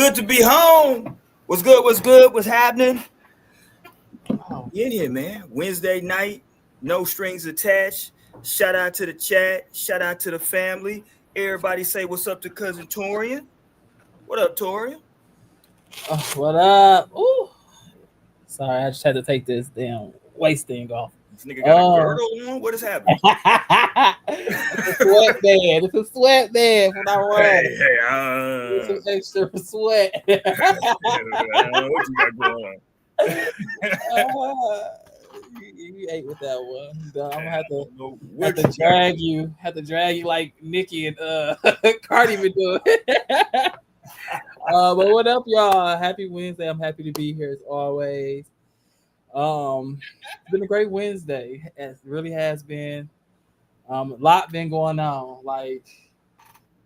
good to be home. What's good? What's good? What's happening? Oh, You in here, man. Wednesday night, no strings attached. Shout out to the chat. Shout out to the family. Everybody say what's up to cousin Torian. What up, Torian? what up? Ooh, sorry, I just had to take this damn waist thing off. This nigga got a Oh, girdle on. What is happening? it's a sweatband. It's a sweatband when I run. Hey, hey, It's some extra sweat. what you got going on? You ate with that one. I'm gonna have to What you got? have to drag you like Nikki and Cardi been doing. But what up, y'all? Happy Wednesday. I'm happy to be here as always. It's been a great Wednesday. It really has been. A lot been going on. Like,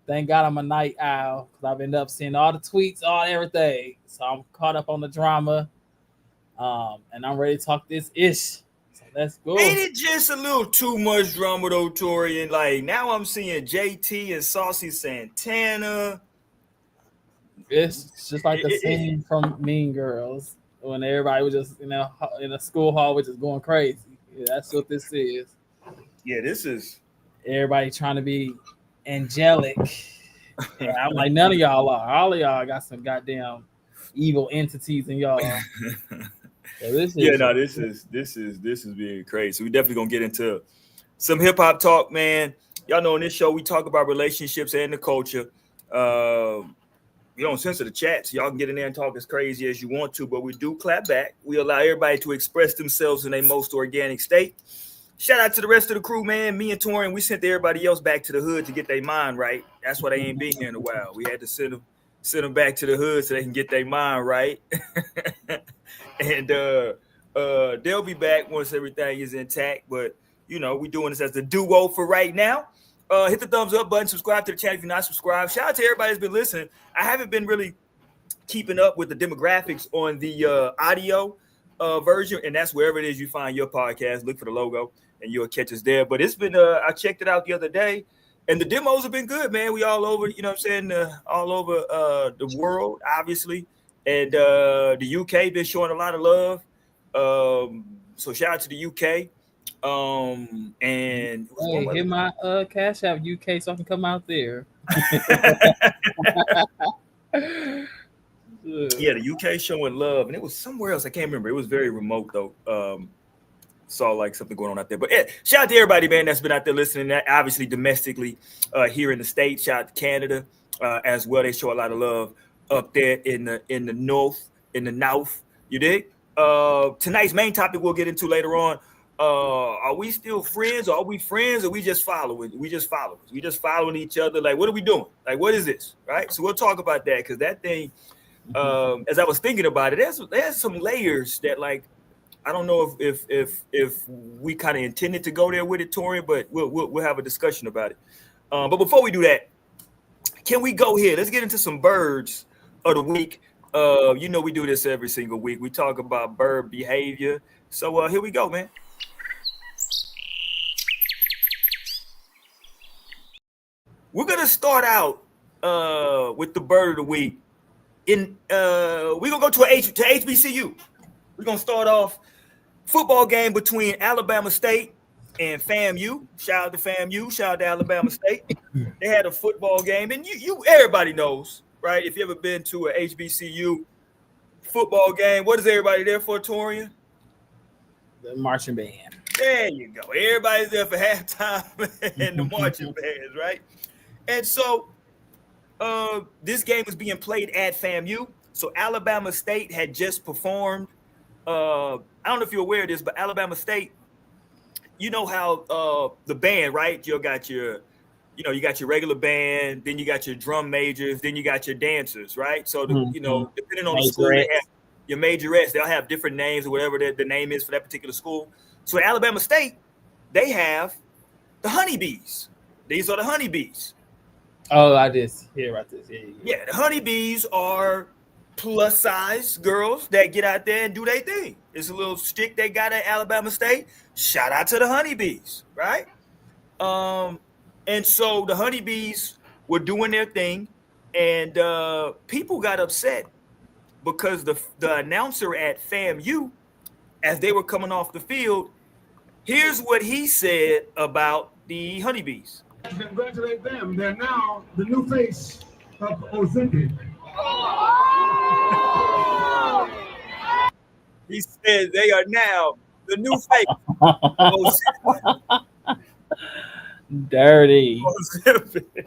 thank God I'm a night owl because I've been up seeing all the tweets, all everything. So I'm caught up on the drama. And I'm ready to talk this ish. So let's go. Ain't it just a little too much drama though, Torian? Like now I'm seeing JT and Saucy Santana. It's just like the scene from Mean Girls when everybody was just, in a school hall, which is going crazy. Yeah, that's what this is. Yeah, this is Everybody trying to be angelic. Yeah, I'm like, none of y'all are. All of y'all got some goddamn evil entities in y'all. So this is being crazy. So we definitely gonna get into some hip hop talk, man. Y'all know on this show we talk about relationships and the culture. We don't censor the chats. Y'all can get in there and talk as crazy as you want to, but we do clap back. We allow everybody to express themselves in their most organic state. Shout out to the rest of the crew, man. Me and Torian, we sent everybody else back to the hood to get their mind right. That's why they ain't been here in a while. We had to send them back to the hood so they can get their mind right. And they'll be back once everything is intact. But, we're doing this as the duo for right now. Hit the thumbs up button, subscribe to the channel if you're not subscribed. Shout out to everybody that's been listening. I haven't been really keeping up with the demographics on the audio version, and that's wherever it is you find your podcast. Look for the logo, and you'll catch us there. But it's been, I checked it out the other day, and the demos have been good, man. We all over, all over the world, obviously. And the UK been showing a lot of love. So shout out to the UK. And hey, hit my Cash App UK so I can come out there. Yeah, the UK showing love, and it was somewhere else. I can't remember. It was very remote though. Saw like something going on out there. But shout out to everybody, man, that's been out there listening. Obviously, domestically here in the States. Shout out to Canada as well. They show a lot of love up there in the north, in the north. You dig? Tonight's main topic we'll get into later on. Are we still friends, or are we friends, or we just following? We just following each other. Like, what are we doing? Like, what is this? Right? So we'll talk about that because that thing. As I was thinking about it, there's some layers that, like, I don't know if we kind of intended to go there with it, Torian, but we'll have a discussion about it. But before we do that, can we go here? Let's get into some birds of the week. We do this every single week. We talk about bird behavior. So here we go, man. We're gonna start out with the bird of the week. We're gonna go to HBCU. We're gonna start off football game between Alabama State and FAMU. Shout out to FAMU. Shout out to Alabama State. They had a football game, and you everybody knows, right? If you ever been to a HBCU football game, what is everybody there for, Torian? The marching band. There you go. Everybody's there for halftime and the marching bands, right? And so this game was being played at FAMU. So Alabama State had just performed. I don't know if you're aware of this, but Alabama State, you know how the band, right? You got your regular band, then you got your drum majors, then you got your dancers, right? So depending on the school, they have your majorettes. They'll have different names or whatever the name is for that particular school. So at Alabama State, they have the honeybees. These are the honeybees. Oh, I did hear about this. Yeah, the honeybees are plus size girls that get out there and do their thing. It's a little stick they got at Alabama State. Shout out to the honeybees, right? And so the honeybees were doing their thing. and people got upset because the announcer at FAMU, as they were coming off the field, here's what he said about the honeybees. Congratulate them. They're now the new face of Ozempic. He said they are now the new face of Dirty. Ozempic.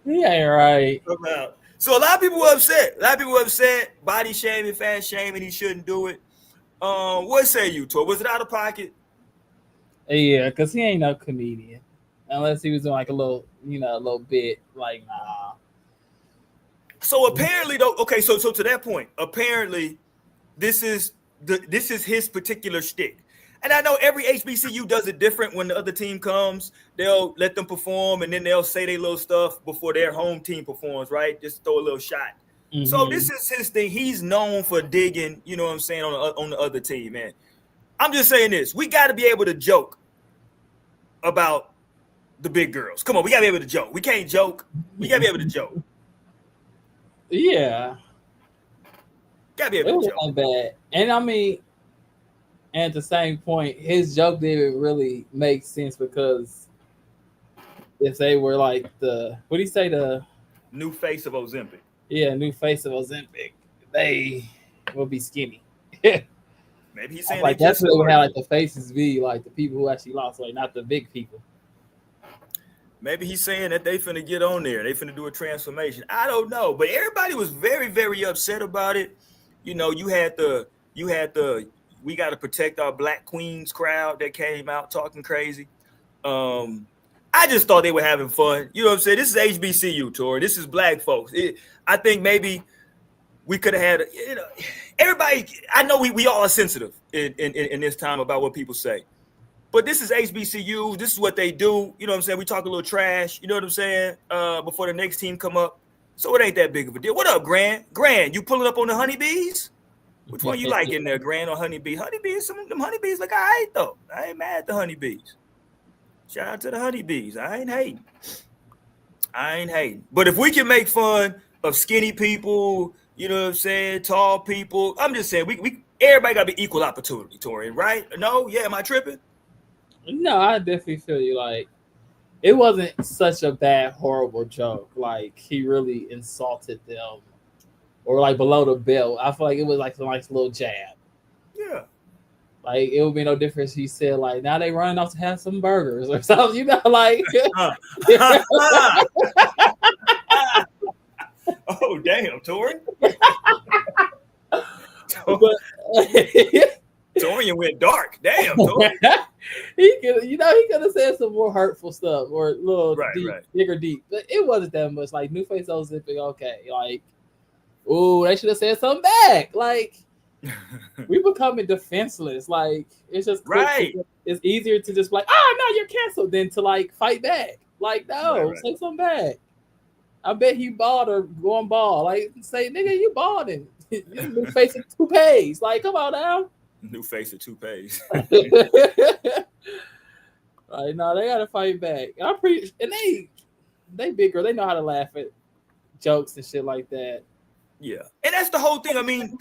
He ain't right. So a lot of people were upset. Body shaming, fat shaming. He shouldn't do it. What say you, Tor? Was it out of pocket? Yeah, because he ain't no comedian. Unless he was doing like a little bit. Like, nah. So apparently, though, okay. So to that point, apparently, this is his particular shtick. And I know every HBCU does it different. When the other team comes, they'll let them perform, and then they'll say their little stuff before their home team performs, right? Just throw a little shot. Mm-hmm. So this is his thing. He's known for digging, you know what I'm saying, on the other team, man. I'm just saying this. We got to be able to joke about the big girls. Come on, we got to be able to joke. We can't joke. We got to be able to joke. Yeah. Got to be able to joke. It wasn't bad. And I mean, at the same point, his joke didn't really make sense because if they were like what do you say, the new face of Ozempic? Yeah, new face of Ozempic. They will be skinny. Maybe he's saying like that's what we had like the faces be like the people who actually lost weight, not the big people. Maybe he's saying that they finna get on there. They finna do a transformation. I don't know, but everybody was very, very upset about it. You know, you had the we got to protect our Black Queens crowd that came out talking crazy. I just thought they were having fun. You know what I'm saying? This is HBCU, Tori. This is black folks. I think maybe we could have had, everybody. I know we all are sensitive in this time about what people say, but this is HBCU. This is what they do. You know what I'm saying? We talk a little trash. You know what I'm saying? Before the next team come up, so it ain't that big of a deal. What up, Grant? Grant, you pulling up on the honeybees? Which one you like in there, Grant or honeybees? Honeybees, some of them honeybees look all right though. I ain't mad at the honeybees. Shout out to the honeybees. I ain't hating. But if we can make fun of skinny people, you know what I'm saying, tall people, I'm just saying we everybody gotta be equal opportunity, Tori, right? No, yeah, am I tripping? No, I definitely feel you. Like, it wasn't such a bad, horrible joke. Like, he really insulted them. Or like below the belt. I feel like it was like a nice little jab. Yeah. Like, it would be no difference. He said, like, now they running off to have some burgers or something, you know, like. Oh, damn, Tori. Torian went dark. Damn, Tori. he could have said some more hurtful stuff or a little bigger deep. But it wasn't that much. Like, new face Ozempic, okay. Like, ooh, they should have said something back. Like, we becoming defenseless. Like, it's just right. It's easier to just like, oh no, you're canceled than to like fight back. Like, no, say something back. I bet he bald or going bald. Like, say, nigga, you balding. New face of toupees. Like, come on now. New face of toupees. Like, no, they gotta fight back. And they bigger. They know how to laugh at jokes and shit like that. Yeah, and that's the whole thing. I mean,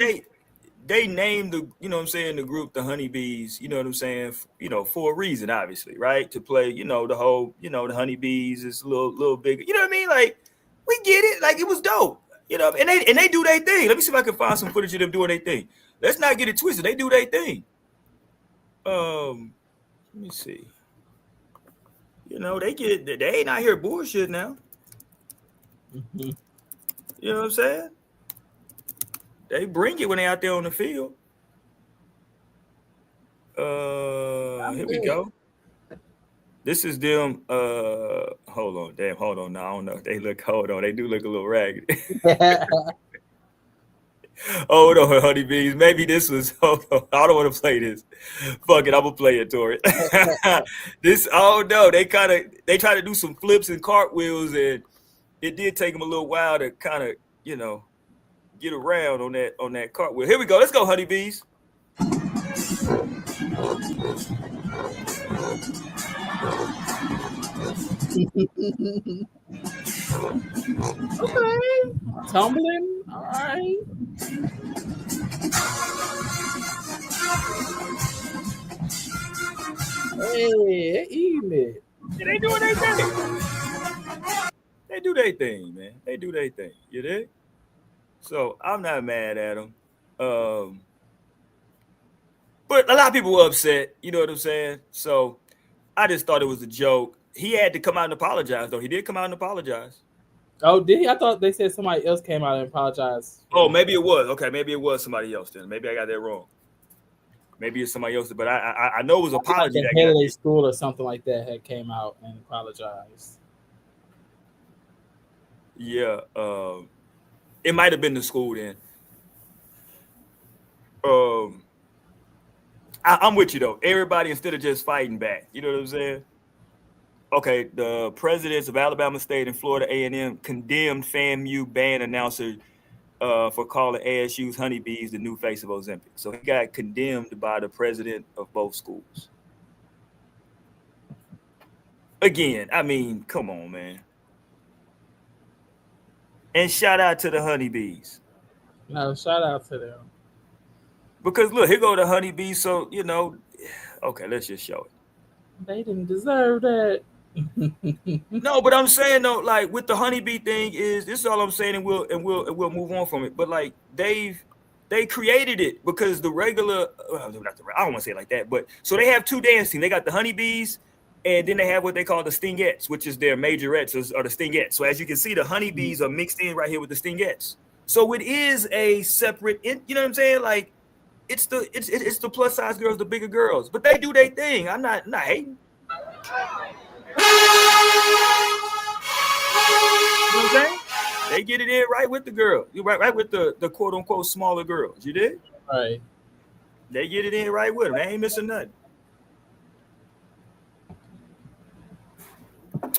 they named the, you know what I'm saying, the group the honeybees, you know what I'm saying, for a reason, obviously, right? To play, the whole, the honeybees is a little bigger. You know what I mean? Like, we get it. Like, it was dope. And they do their thing. Let me see if I can find some footage of them doing their thing. Let's not get it twisted. They do their thing. Let me see. They ain't out here bullshit now. Mm-hmm. You know what I'm saying? They bring it when they out there on the field. Here we go. This is them. Hold on. Damn, hold on. No, I don't know. They do look a little ragged. Hold on, honeybees. Maybe this was. Hold on. I don't want to play this. Fuck it. I'm gonna play it, Tori. This. Oh no. They try to do some flips and cartwheels, and it did take them a little while to kind of, get around on that cartwheel. Here we go. Let's go, honeybees. Okay. Tumbling. All right. Hey, eating it. Yeah, they doing their thing. They do their thing, man. They do their thing. You dig? So I'm not mad at them. Um, but a lot of people were upset. You know what I'm saying? So I just thought it was a joke. He had to come out and apologize, though. He did come out and apologize. Oh, did he? I thought they said somebody else came out and apologized. Oh, maybe it was. Okay, maybe it was somebody else then. Maybe I got that wrong. Maybe it's somebody else, but I know it was an Like apology the that head of got their school or something like that had came out and apologized. yeah. It might have been the school then. Um, I'm with you though. Everybody instead of just fighting back, you know what I'm saying? Okay, the presidents of Alabama State and Florida A&M condemned FAMU band announcer for calling ASU's honeybees the new face of Ozempic. So he got condemned by the president of both schools. Again, I mean, come on, man. And shout out to the honeybees. No, shout out to them. Because look, here go the honeybees. So, okay, let's just show it. They didn't deserve that. No, but I'm saying though, like with the honeybee thing, is this is all I'm saying, and we'll move on from it. But like they created it because the regular, I don't want to say it like that, but so they have two dance teams. They got the honeybees, and then they have what they call the stingettes, which is their majorettes or the stingettes. So as you can see, the honeybees are mixed in right here with the stingettes. So it is a separate, you know what I'm saying? Like it's the plus size girls, the bigger girls, but they do their thing. I'm not hating. You know what I'm saying? They get it in right with the girl. You right with the quote unquote smaller girls. You did? Right. They get it in right with them. They ain't missing nothing.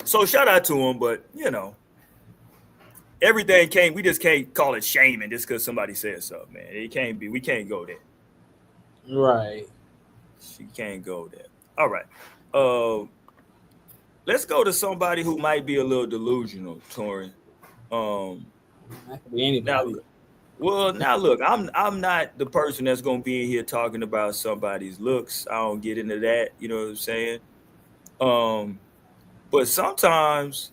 So shout out to them, but everything came. We just can't call it shaming just because somebody said something, man. It can't be. We can't go there. Right. She can't go there. All right. Let's go to somebody who might be a little delusional, Torin. That could be anybody. Now look, I'm not the person that's gonna be in here talking about somebody's looks. I don't get into that. You know what I'm saying? But sometimes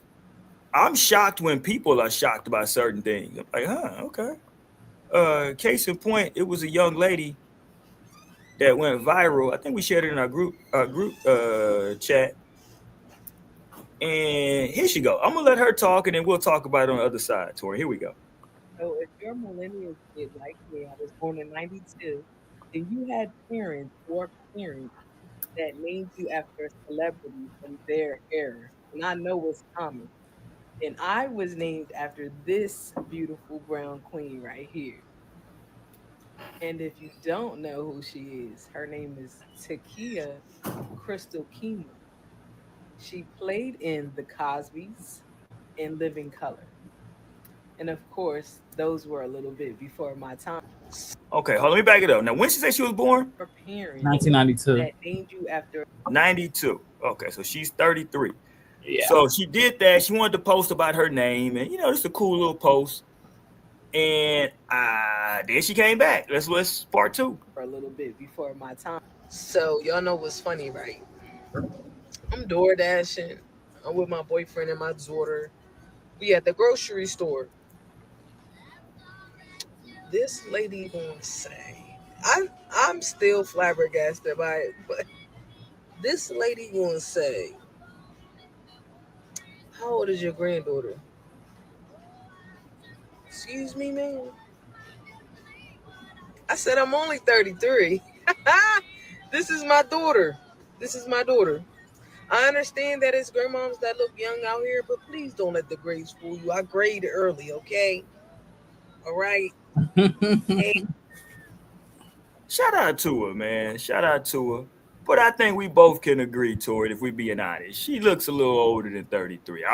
I'm shocked when people are shocked by certain things. I'm like, okay. Case in point, it was a young lady that went viral. I think we shared it in our group chat. And here she go. I'm gonna let her talk, and then we'll talk about it on the other side, Tori. Here we go. So if you're a millennial kid like me, I was born in '92, then you had parents that named you after a celebrity from their era. And I know what's coming. And I was named after this beautiful brown queen right here. And if you don't know who she is, her name is Takia Crystal Kima. She played in The Cosbys and Living Color. And of course, those were a little bit before my time. Okay, hold on, let me back it up. Now, when she said she was born? Her parents 1992. that named you after 92. Okay, so she's 33. Yeah. So she did that. She wanted to post about her name, and just a cool little post. And then she came back. Let's part two. for a little bit before my time. So y'all know what's funny, right? I'm door dashing. I'm with my boyfriend and my daughter. We at the grocery store. This lady gonna say, I'm still flabbergasted by it, but this lady gonna say, how old is your granddaughter? Excuse me, ma'am. I said I'm only 33. This is my daughter. This is my daughter. I understand that it's grandmoms that look young out here, but please don't let the grades fool you. I grade early, okay? All right. Hey, Shout out to her, man. Shout out to her. But I think we both can agree, Tori, if we being honest. She looks a little older than 33.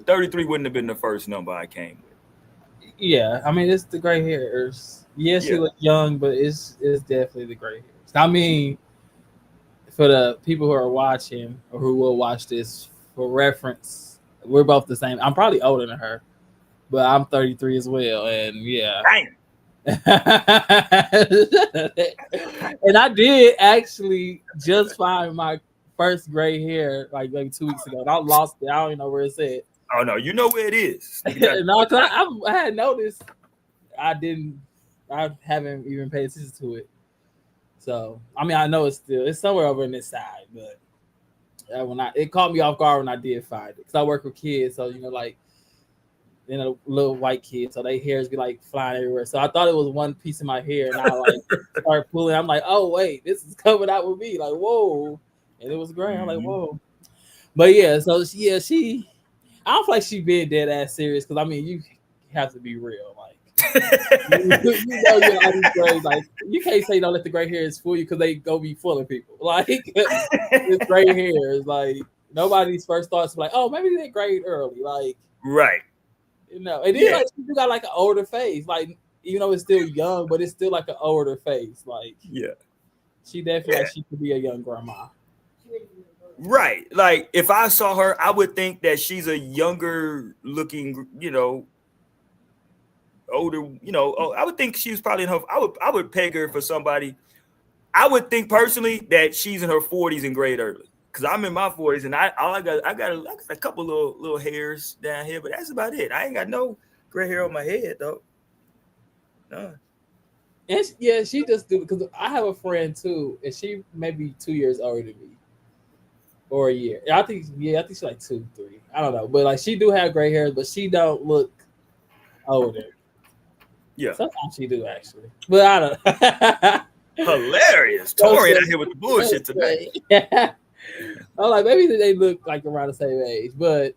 33 wouldn't have been the first number I came with. Yeah, I mean it's the gray hairs. Yes, she Yeah. look young, but it's definitely the gray hairs. I mean, for the people who are watching or who will watch this for reference, we're both the same. I'm probably older than her, but I'm 33 as well. And yeah. Dang. And I did actually just find my first gray hair like maybe 2 weeks ago. And I lost it. I don't even know where it's at. Oh no, you know where it is. No, cause I had noticed. I haven't even paid attention to it. So I mean, I know it's somewhere over in this side, but it caught me off guard when I did find it. Cause I work with kids, so like little white kids, so their hairs be like flying everywhere. So I thought it was one piece of my hair, and I like started pulling. I'm like, oh wait, this is coming out with me. Like whoa, and it was gray. I'm like whoa, but yeah. So yeah, she. I don't feel like she being dead ass serious because I mean you have to be real. Like you know you're like you can't say don't let the gray hairs fool you because they go be fooling people. Like it's gray hairs. Like nobody's first thoughts like oh maybe they grayed early. Like right. And then like she got like an older face. Like even though it's still young, but it's still like an older face. Like she definitely like she could be a young grandma. Right. Like if I saw her, I would think that she's a younger looking, older, I would think she was probably in her. I would peg her for somebody. I would think personally that she's in her 40s and grade early. Cause I'm in my 40s and I got a couple little hairs down here, but that's about it. I ain't got no gray hair on my head though. No. And she just do because I have a friend too, and she may be 2 years older than me. Or a year. I think she's like 2, 3. I don't know. But like she do have gray hairs, but she don't look older. Yeah. Sometimes she do actually. But I don't Hilarious. Tori out here with the bullshit today. Yeah. I'm like, maybe they look like around the same age. But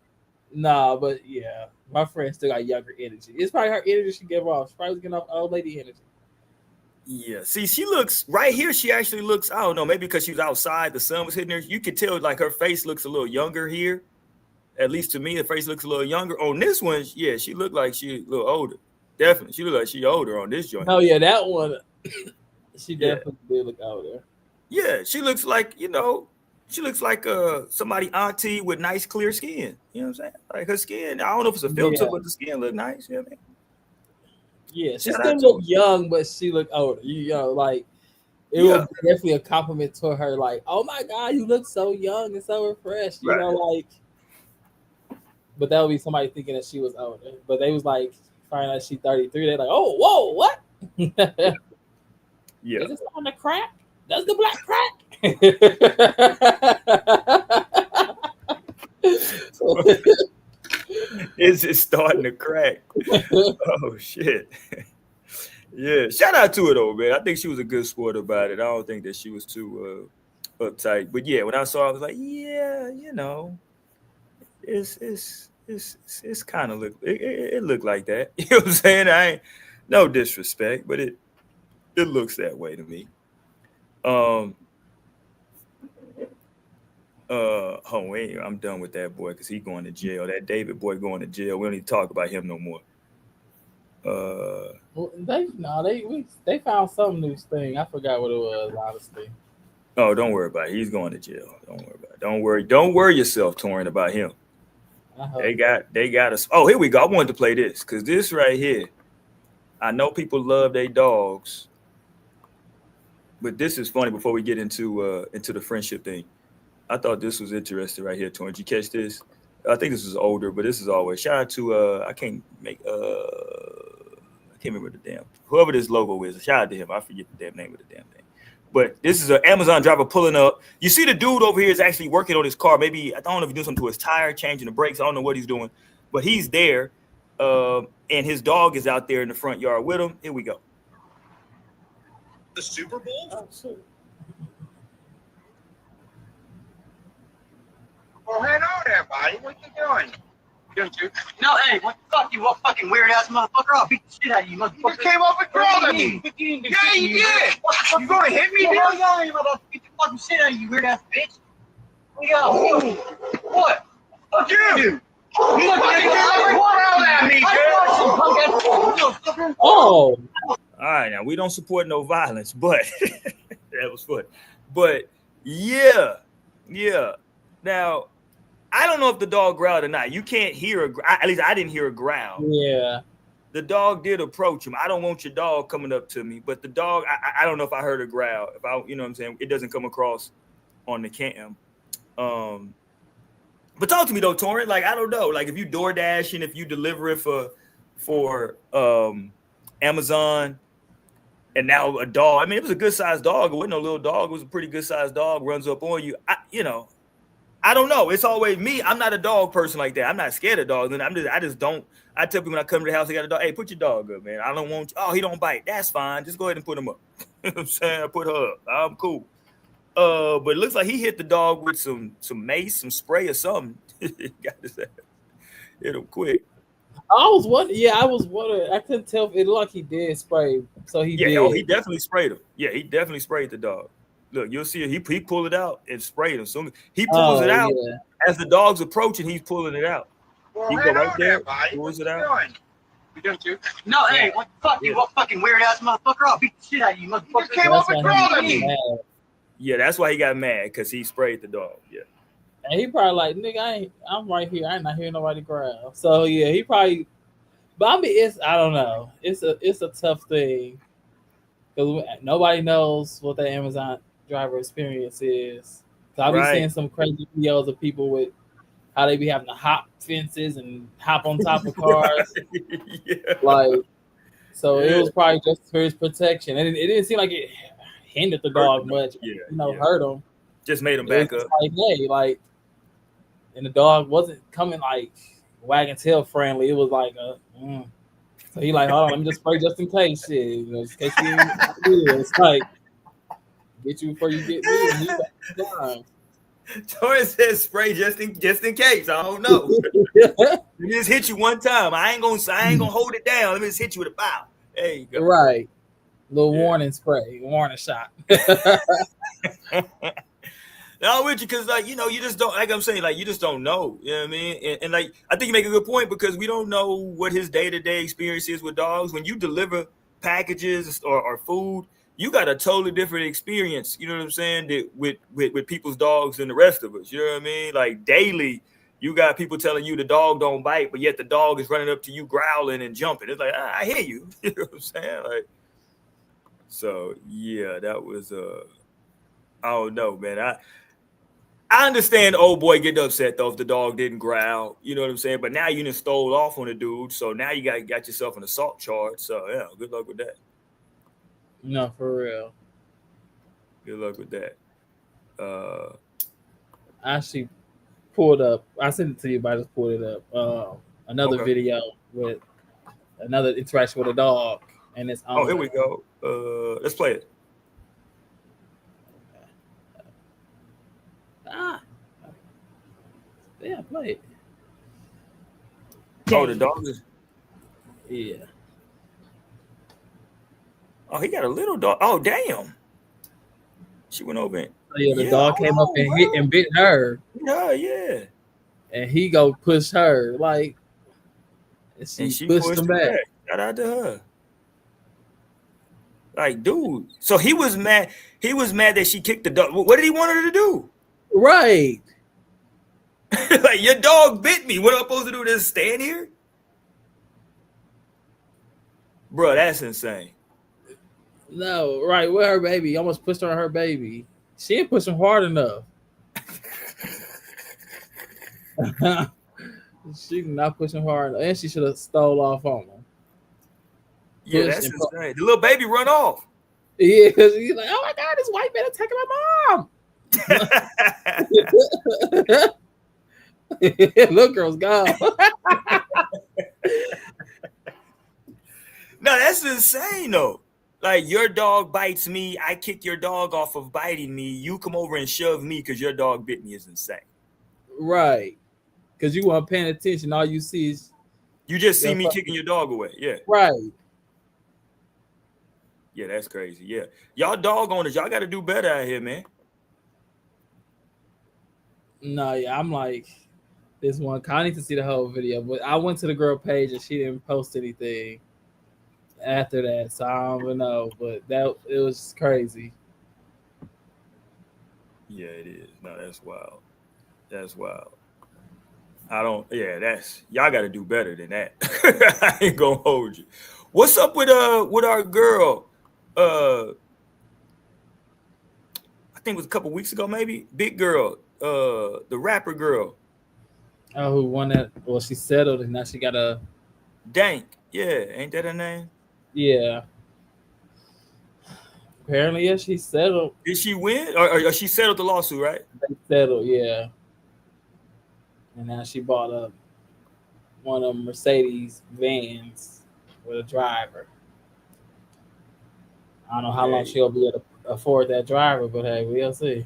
but yeah. My friend still got younger energy. It's probably her energy she gave off. She's probably getting off old lady energy. Yeah, see, she looks right here. She actually looks, I don't know, maybe because she was outside, the sun was hitting her. You could tell like her face looks a little younger here. At least to me, the face looks a little younger. On this one, yeah, she looked like she a little older. Definitely, she looked like she older on this joint. Oh yeah, that one. She definitely did look older. Yeah, she looks like somebody auntie with nice clear skin. You know what I'm saying? Like her skin, I don't know if it's a filter, but the skin look nice. You know what I mean? Yeah, she still look young, but she look older. Like it was definitely a compliment to her. Like, oh my god, you look so young and so refreshed. You know, like. But that would be somebody thinking that she was older. But they was like, finding out she's 33. They're like, oh, whoa, what? Yeah. Is this on the crack? That's the black crack. Is it starting to crack? Oh shit. Yeah, shout out to her though, man. I think she was a good sport about it. I don't think that she was too uptight. But yeah, when I saw her, I was like, yeah, it's kind of it looked like that. You know what I'm saying? I ain't no disrespect, but it looks that way to me. Wait, I'm done with that boy because he's going to jail. That David boy going to jail. We don't need to talk about him no more. They found some new thing. I forgot what it was, honestly. Oh, don't worry about it. He's going to jail. Don't worry about it. Don't worry yourself, Torin, about him. They got us. Oh, here we go. I wanted to play this because this right here, I know people love their dogs, but this is funny. Before we get into the friendship thing, I thought this was interesting right here, Torin. Did you catch this? I think this is older, but this is always shout out to I can't remember the damn whoever this logo is. Shout out to him. I forget the damn name of the damn thing. But this is an Amazon driver pulling up. You see the dude over here is actually working on his car. Maybe I don't know if he's doing something to his tire, changing the brakes. I don't know what he's doing, but he's there, and his dog is out there in the front yard with him. Here we go. The Super Bowl? Oh, shit. Oh, hello there, buddy. What you doing? No, hey, what the fuck, you fucking weird ass motherfucker? I'll beat the shit out of you, motherfucker. You just came up and crawled at me. Yeah, you did. You gonna hit me, dude? Yeah, I'm about to beat the fucking shit out of you, weird ass bitch. Yo, what? Fuck you, dude. You look like you crawled at me, dude. Oh. All right, now we don't support no violence, but that was fun. But yeah. Now, I don't know if the dog growled or not. You can't hear at least I didn't hear a growl. Yeah. The dog did approach him. I don't want your dog coming up to me, but the dog, I don't know if I heard a growl. If I, you know what I'm saying, it doesn't come across on the cam. But talk to me though, Torrent. Like, I don't know. Like, if you door dashing, if you deliver it for Amazon, and now a dog. I mean, it was a good sized dog. It wasn't no little dog. It was a pretty good sized dog. Runs up on you. I don't know. It's always me. I'm not a dog person like that. I'm not scared of dogs. And I just don't. I tell people when I come to the house, I got a dog. Hey, put your dog up, man. I don't want. Oh, he don't bite. That's fine. Just go ahead and put him up. You know what I'm saying? I put her up. I'm cool. But it looks like he hit the dog with some mace, some spray or something. Got his ass. Hit him quick. I was wondering. I couldn't tell if it looked like he did spray. So he did. Oh, he definitely sprayed him. Yeah, he definitely sprayed the dog. Look, you'll see it. He pulled it out and sprayed him. So he pulls it out as the dog's approaching. He's pulling it out. Well, he go right there, pulls it out. You doing too? No, hey, what the fuck? You fucking weird ass motherfucker! I'll beat the shit out of you, motherfucker! You came over and crawled at me. Yeah, that's why he got mad because he sprayed the dog. Yeah. And he probably like, nigga, I'm right here. I ain't not hearing nobody growl. So yeah, he probably. But I mean, I don't know. It's a tough thing because nobody knows what the Amazon driver experience is. So I've been seeing some crazy videos of people with how they be having to hop fences and hop on top of cars. Like, so it was probably just for his protection, and it didn't seem like it hindered the dog much. Hurt him. Just made him back up. Like, hey, like, and the dog wasn't coming like wagging tail friendly. It was like So he like, hold on, let me just spray just in case. Shit, just in case you it's like get you before you get me. Torrance says spray just in case. I don't know. Let me just hit you one time. I ain't gonna hold it down. Let me just hit you with a bow. There you go. Right. Little warning spray, warning shot. No, with you, because like you just don't, like I'm saying, like you just don't know. You know what I mean? And like I think you make a good point because we don't know what his day-to-day experience is with dogs. When you deliver packages or food, you got a totally different experience. You know what I'm saying? That with people's dogs than the rest of us. You know what I mean? Like daily, you got people telling you the dog don't bite, but yet the dog is running up to you growling and jumping. It's like I hear you. You know what I'm saying? Like, so yeah, that was I don't know, man. I understand old boy getting upset though if the dog didn't growl, you know what I'm saying? But now you done stole off on the dude, so now you got yourself an assault charge. So yeah, good luck with that. No, for real. Good luck with that. I actually pulled up. I sent it to you, but I just pulled it up. Another video with another interaction with a dog, and it's oh, here we go. Let's play it. Yeah, play it. Oh, the dog is. Yeah. Oh, he got a little dog. Oh, damn. She went over and. So yeah, the dog came up and hit and bit her. Yeah. And he go push her like. And she pushed him back. Shout out to her. Like, dude. So he was mad. He was mad that she kicked the dog. What did he want her to do? Right. Like, your dog bit me. What am I supposed to do? Just stand here? Bro, that's insane. No, right. With her baby. Almost pushed her baby. She didn't push him hard enough. She did not push him hard enough. And she should have stole off on him. Yeah, that's insane. The little baby run off. Yeah, because he's like, oh my God, this white man attacking my mom. Little girl's gone. No, that's insane though. Like, your dog bites me, I kick your dog off of biting me, you come over and shove me because your dog bit me is insane. Right. Because you weren't paying attention. All you see is you just see me kicking your dog away. Yeah. Right. Yeah, that's crazy. Yeah. Y'all dog owners, y'all got to do better out here, man. No, yeah, I'm like, this one. I need to see the whole video, but I went to the girl page and she didn't post anything after that, so I don't even know. But it was crazy. Yeah, it is. No, that's wild. That's wild. I don't. Yeah, that's y'all got to do better than that. I ain't gonna hold you. What's up with our girl? I think it was a couple weeks ago, maybe. Big girl, the rapper girl. Oh, who won that? Well, she settled, and now she got a Dank. Yeah, ain't that her name? yeah. Apparently, yeah, she settled. Did she win, or she settled the lawsuit, right? They settled, yeah. And now she bought up one of them Mercedes vans with a driver. I don't know how long she'll be able to afford that driver, but hey, we'll see.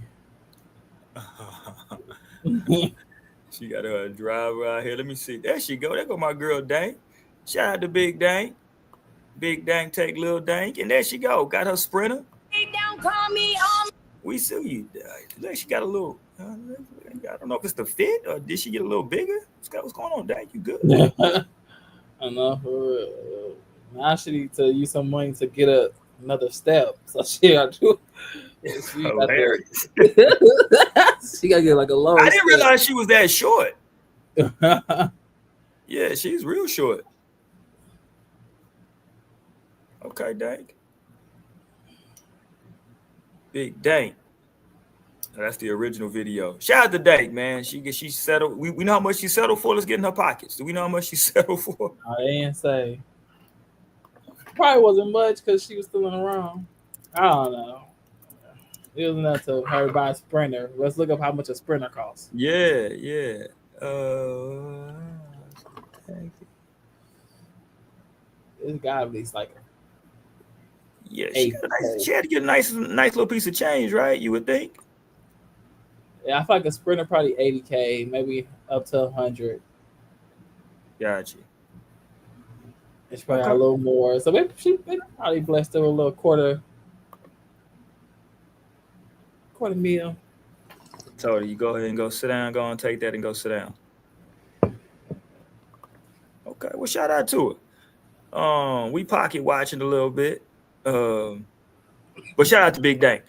She got a driver out here. Let me see. There she go. There go my girl Dank. Shout out to Big Dank. Big Dank take Lil Dank, and there she go. Got her Sprinter. Don't call me We see you. Look, she got a little. I don't know if it's the fit or did she get a little bigger. What's going on, Dank? You good? I know. Now she need to use some money to get another step. So she got to. She Hilarious. She got to get like a lower. I didn't realize she was that short. Yeah, she's real short. Okay, Dank. Big Dank. That's the original video. Shout out to Dank, man. She settled. We know how much she settled for. Let's get in her pockets. Do we know how much she settled for? I didn't say. Probably wasn't much because she was still in the wrong. I don't know. It was enough to her buy a Sprinter. Let's look up how much a Sprinter costs. Yeah. It's got at least like yeah. She had to get a nice little piece of change, right? You would think. Yeah, I feel like a Sprinter probably $80K, maybe up to 100. Gotcha. It's probably a little more. So maybe she probably blessed her with a little quarter meal. Told her, you go ahead and go sit down. Go and take that and go sit down. Okay, well, shout out to her. We pocket watching a little bit. But shout out to Big Dank.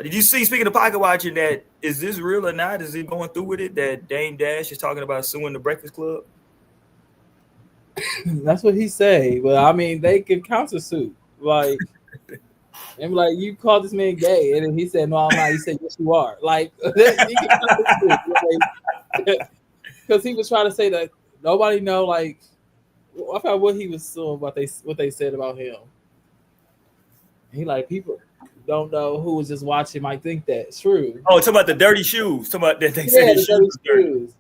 Did you see, speaking of pocket watching, that is this real or not? Is he going through with it that Dame Dash is talking about suing the Breakfast Club? That's what he say. But I mean, they could countersuit. Like, and like, you called this man gay, and then he said, "No, I'm not." He said, "Yes, you are." Like, he can countersuit. Because he was trying to say that nobody know. Like, I forgot what he was suing, what they said about him. He like, people don't know who was just watching might think that's true. Oh, talking about the dirty shoes. Talking about that they said his shoes dirty shoes.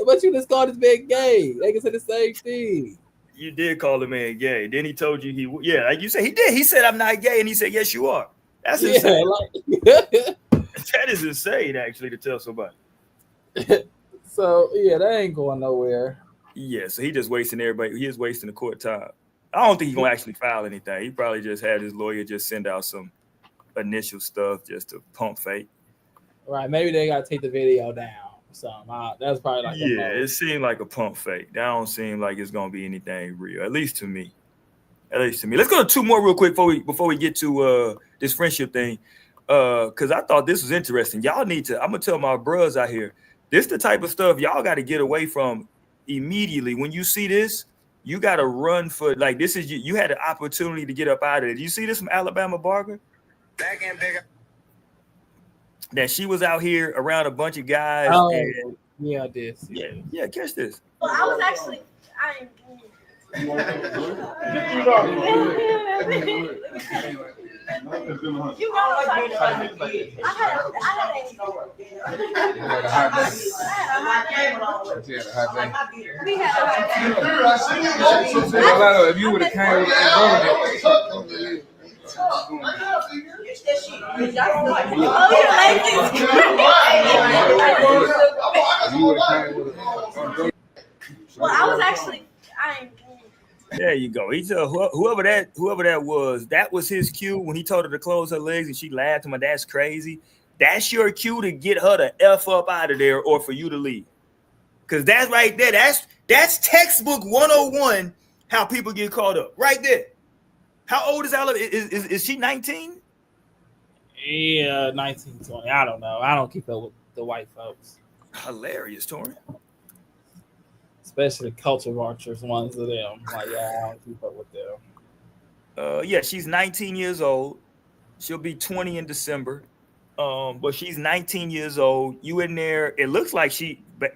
But you just called this man gay. They can say the same thing. You did call the man gay. Then he told you like you said, he did. He said, "I'm not gay," and he said, "Yes, you are." That's insane. That is insane, actually, to tell somebody. So yeah, that ain't going nowhere. Yeah, so he just wasting everybody. He is wasting the court time. I don't think he's gonna actually file anything. He probably just had his lawyer just send out some initial stuff just to pump fake. Right? Maybe they gotta take the video down. So that's probably like it seemed like a pump fake. That don't seem like it's gonna be anything real. At least to me. Let's go to two more real quick before we get to this friendship thing. Because I thought this was interesting. Y'all need to. I'm gonna tell my bros out here. This the type of stuff y'all got to get away from immediately. When you see this, you got to run for, like, this is you had an opportunity to get up out of it. Did you see this from Alabama Barker? Back and bigger. That she was out here around a bunch of guys. Oh, and, yeah, I did. Yeah, catch this. Well, I was actually. You know what I'm talking about. I had if you would have came with that, well, I was actually. There you go. He said whoever that was his cue when he told her to close her legs and she laughed. Him, that's crazy. That's your cue to get her to F up out of there or for you to leave. Because that's right there. That's textbook 101 how people get caught up. Right there. How old is Ella? Is she 19? Yeah, 19, 20. I don't know. I don't keep up with the white folks. Hilarious, Torian. Especially culture vultures, ones of them. Like, yeah, I don't keep up with them. Yeah, she's 19 years old. She'll be 20 in December. But she's 19 years old. You in there? It looks like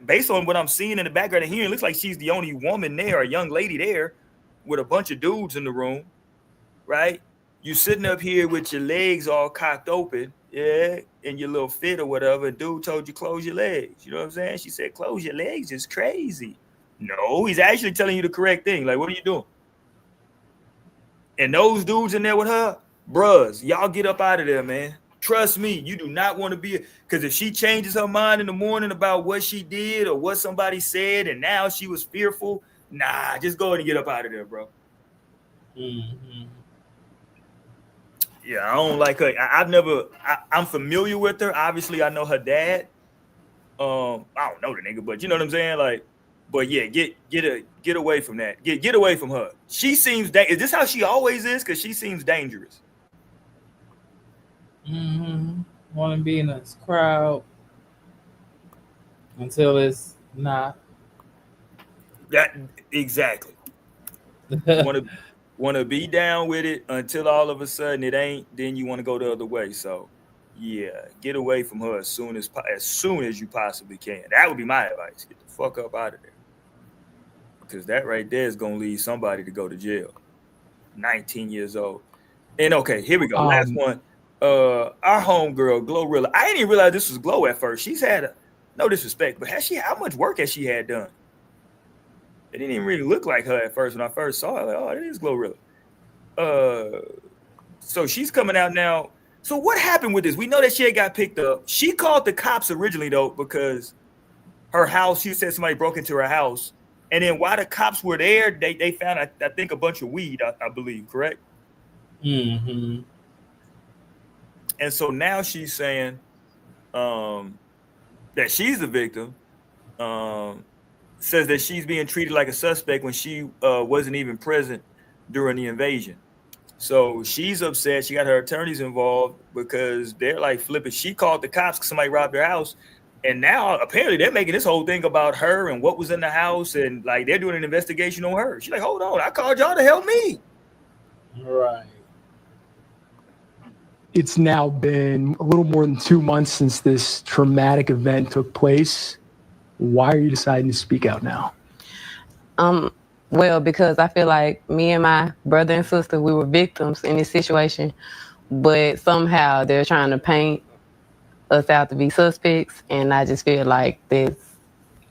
based on what I'm seeing in the background and hearing, it looks like she's the only woman there, a young lady there, with a bunch of dudes in the room, right? You sitting up here with your legs all cocked open, yeah, in your little fit or whatever. And dude told you close your legs. You know what I'm saying? She said close your legs is crazy. No, he's actually telling you the correct thing. Like, what are you doing? And those dudes in there with her, bruhs, y'all get up out of there, man. Trust me, you do not want to be, because if she changes her mind in the morning about what she did or what somebody said, and now she was fearful, nah, just go ahead and get up out of there, bro. Mm-hmm. Yeah, I don't like her. I'm familiar with her. Obviously, I know her dad. I don't know the nigga, but you know what I'm saying? Like, but yeah, get away from that. Get away from her. She seems, is this how she always is? Because she seems dangerous. Mm-hmm. Want to be in this crowd until it's not. That exactly. Want to be down with it until all of a sudden it ain't. Then you want to go the other way. So yeah, get away from her as soon as you possibly can. That would be my advice. Get the fuck up out of there, because that right there is gonna lead somebody to go to jail. 19 years old. And okay, here we go. Last one. Our homegirl, Glorilla. I didn't even realize this was Glow at first. She's had no disrespect, but how much work has she had done? It didn't even really look like her at first when I first saw her. Like, oh, it is Glorilla. So she's coming out now. So what happened with this? We know that she had got picked up. She called the cops originally, though, because her house, she said somebody broke into her house. And then while the cops were there, they found, I think, a bunch of weed, I believe, correct? Mm-hmm. And so now she's saying that she's the victim, says that she's being treated like a suspect when she wasn't even present during the invasion. So she's upset. She got her attorneys involved because they're like flipping. She called the cops because somebody robbed her house. And now apparently they're making this whole thing about her and what was in the house. And like they're doing an investigation on her. She's like, hold on, I called y'all to help me. Right. It's now been a little more than 2 months since this traumatic event took place. Why are you deciding to speak out now? Well, because I feel like me and my brother and sister, we were victims in this situation, but somehow they're trying to paint us out to be suspects, and I just feel like that's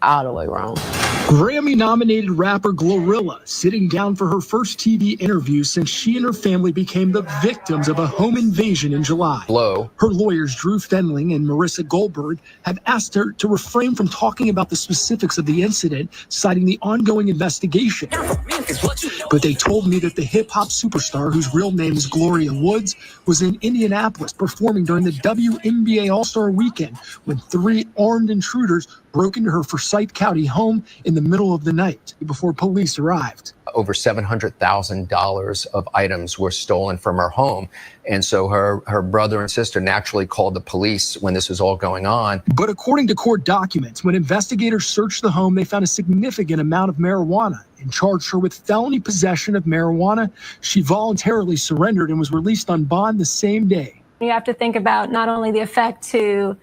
all the way wrong. Grammy-nominated rapper Glorilla sitting down for her first TV interview since she and her family became the victims of a home invasion in July. Her lawyers, Drew Fenling and Marissa Goldberg, have asked her to refrain from talking about the specifics of the incident, citing the ongoing investigation. But they told me that the hip-hop superstar, whose real name is Gloria Woods, was in Indianapolis performing during the WNBA All-Star Weekend when 3 armed intruders broke into her Forsyth County home in the middle of the night before police arrived. Over $700,000 of items were stolen from her home. And so her brother and sister naturally called the police when this was all going on. But according to court documents, when investigators searched the home, they found a significant amount of marijuana and charged her with felony possession of marijuana. She voluntarily surrendered and was released on bond the same day. You have to think about not only the effect to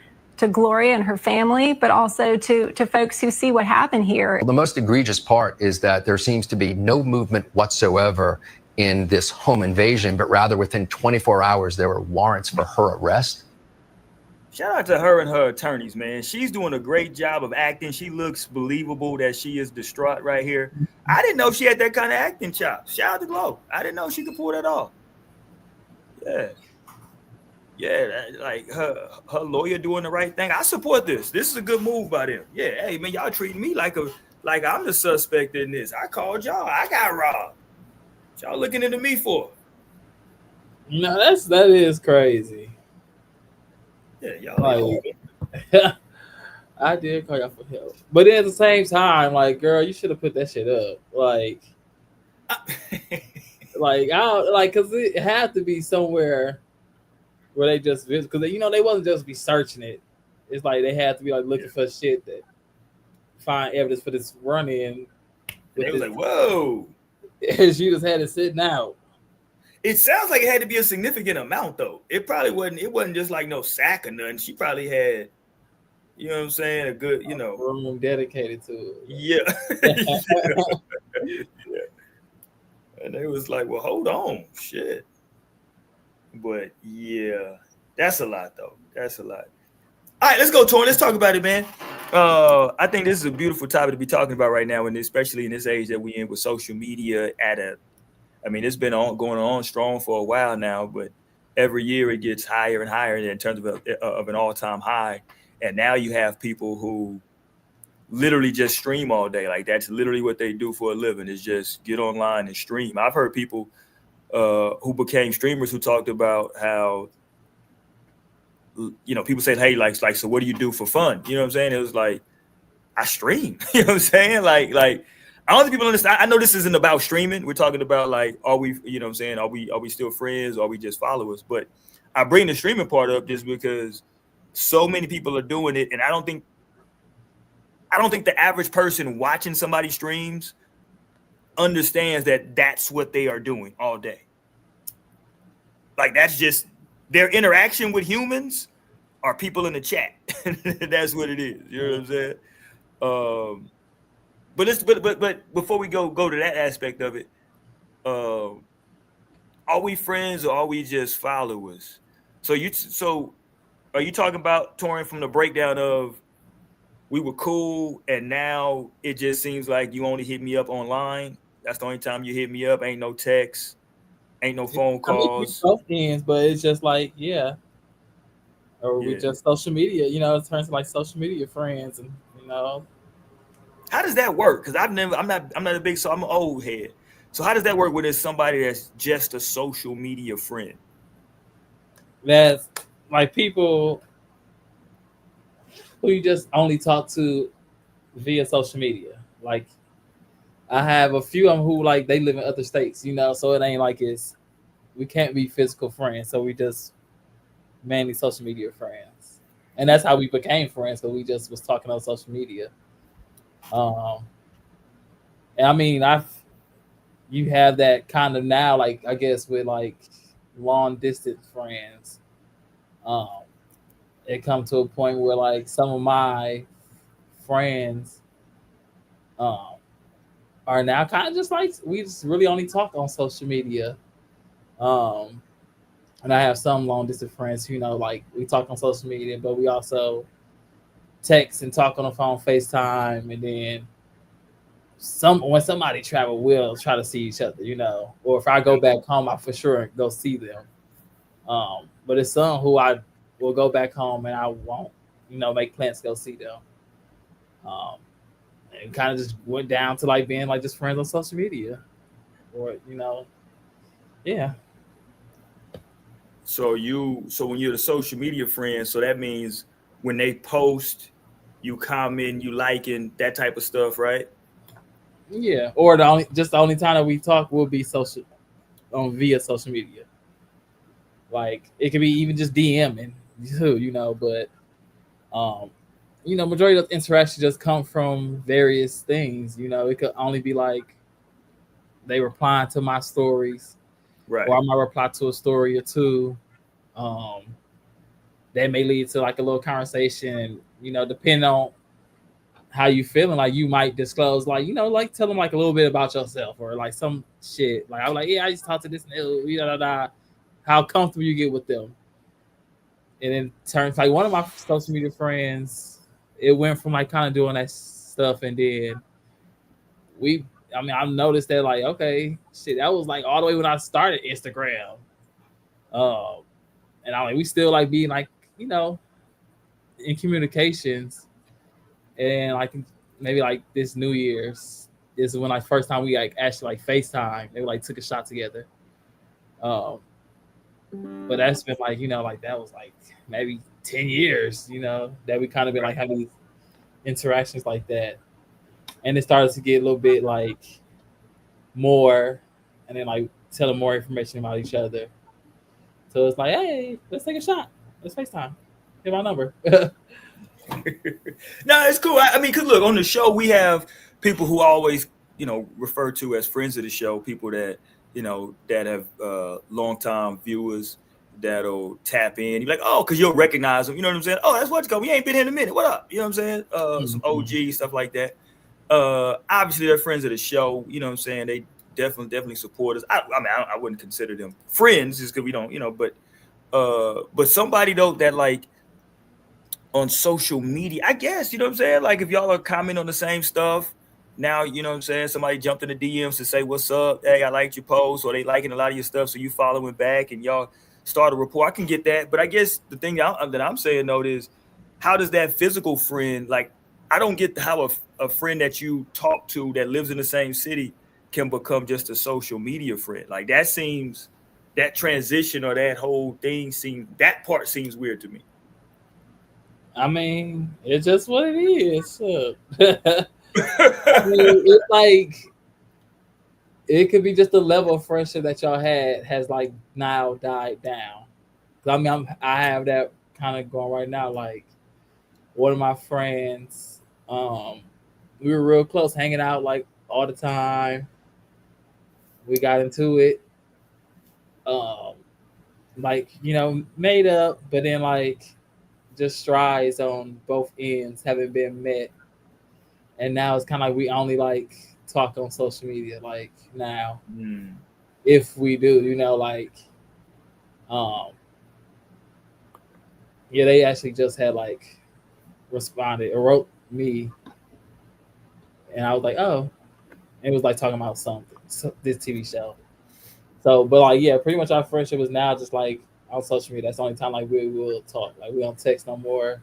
Gloria and her family, but also to folks who see what happened here. Well, the most egregious part is that there seems to be no movement whatsoever in this home invasion, but rather within 24 hours, there were warrants for her arrest. Shout out to her and her attorneys, man. She's doing a great job of acting. She looks believable that she is distraught right here. I didn't know she had that kind of acting chops. Shout out to Glow. I didn't know she could pull that off. Yeah. Yeah, like her lawyer doing the right thing. I support this. This is a good move by them. Yeah, hey man, y'all treating me like I'm the suspect in this. I called y'all. I got robbed. What y'all looking into me for? No, that is crazy. Yeah, y'all. Like, I did call y'all for help, but at the same time, like, girl, you should have put that shit up. Like, because it had to be somewhere where they just visit, because they wasn't just be searching it. it's like they had to be like looking for shit that find evidence for this run in. It was like, whoa. She just had it sitting out. It sounds like it had to be a significant amount though. It probably wasn't. It wasn't just like no sack or nothing. She probably had, you know what I'm saying, a good, you know, room dedicated to it. Yeah. Yeah. And they was like, well, hold on, shit. But yeah, that's a lot though. That's a lot. All right, let's go, Torn. Let's talk about it, man. I think this is a beautiful topic to be talking about right now, and especially in this age that we're in with social media I mean, it's been going on strong for a while now, but every year it gets higher and higher in terms of an all-time high. And now you have people who literally just stream all day. Like that's literally what they do for a living, is just get online and stream. I've heard people who became streamers who talked about how, you know, people said, hey, like, so what do you do for fun? You know what I'm saying? It was like, I stream. You know what I'm saying? Like, I don't think people understand. I know this isn't about streaming. We're talking about like, are we, you know what I'm saying? Are we still friends? Or are we just followers? But I bring the streaming part up just because so many people are doing it. And I don't think the average person watching somebody's streams understands that that's what they are doing all day. Like that's just their interaction with humans are people in the chat. That's what it is. You know what I'm saying? But before we go to that aspect of it, are we friends or are we just followers? So are you talking about, Torin, from the breakdown of we were cool and now it just seems like you only hit me up online? That's the only time you hit me up. Ain't no text, ain't no phone calls. Both ends, but it's just like, yeah. Or we just social media, you know, it turns to like social media friends, and you know. How does that work? Because I'm not a big, so I'm an old head. So how does that work when there's somebody that's just a social media friend? That's like people who you just only talk to via social media. Like I have a few of them who like they live in other states, you know, so it ain't like we can't be physical friends, so we just mainly social media friends. And that's how we became friends, because we just was talking on social media. And I mean, you have that kind of now, like I guess with like long distance friends. It come to a point where like some of my friends are now kind of just like we just really only talk on social media. And I have some long distance friends who, you know, like we talk on social media, but we also text and talk on the phone, FaceTime, and then when somebody travel, we'll try to see each other, you know. Or if I go back home, I for sure go see them. But it's some who I will go back home and I won't, you know, make plans to go see them. And kind of just went down to like being like just friends on social media, or you know, yeah. So when you're the social media friend, so that means when they post, you comment, you liking, that type of stuff, right? Yeah. Or the only time that we talk will be via social media. Like it could be even just DMing too, you know, but you know, majority of the interaction just come from various things. You know, it could only be like they replying to my stories, right? Or I might reply to a story or two. That may lead to like a little conversation. You know, depending on how you feeling, like you might disclose, like, you know, like tell them like a little bit about yourself, or like some shit. Like I'm like, yeah, I just talked to this, how comfortable you get with them. And then turns like one of my social media friends, it went from like kind of doing that stuff, and then I've noticed that like, okay, shit, that was like all the way when I started Instagram. And I like we still like being like, you know, in communications. And like maybe like this New Year's is when like first time we like actually like FaceTime. They like took a shot together. But that's been like, you know, like that was like maybe 10 years, you know, that we kind of been like having these interactions like that. And it started to get a little bit like more, and then like telling more information about each other. So it's like, hey, let's take a shot. Let's FaceTime. Get my number. No, it's cool. I mean, cause look, on the show we have people who always, referred to as friends of the show, people that that have long time viewers that'll tap in. You're like, oh, because you'll recognize them. You know what I'm saying? Oh, that's what's going. We ain't been here in a minute. What up? You know what I'm saying? Some OG stuff like that. Obviously, they're friends of the show. You know what I'm saying? They definitely support us. I wouldn't consider them friends just because we don't, but somebody though that like on social media, I guess, you know what I'm saying? Like if y'all are commenting on the same stuff, now, you know what I'm saying? Somebody jumped in the DMs to say, what's up? Hey, I liked your post, or they liking a lot of your stuff. So you following back and y'all start a rapport. I can get that. But I guess the thing that I'm saying though is, how does that physical friend, like, I don't get how a friend that you talk to that lives in the same city can become just a social media friend. Like that transition or that whole thing that part seems weird to me. I mean, it's just what it is. I mean, it's like it could be just the level of friendship that y'all had has like now died down. I mean, I have that kind of going right now. Like one of my friends, we were real close, hanging out like all the time. We got into it, like made up, but then like just strides on both ends haven't been met, and now it's kind of like we only like talk on social media like now. If we do, like yeah, they actually just had like responded or wrote me, and I was like, oh, and it was like talking about this TV show. So but like, yeah, pretty much our friendship is now just like on social media. That's the only time like we will talk. Like we don't text no more.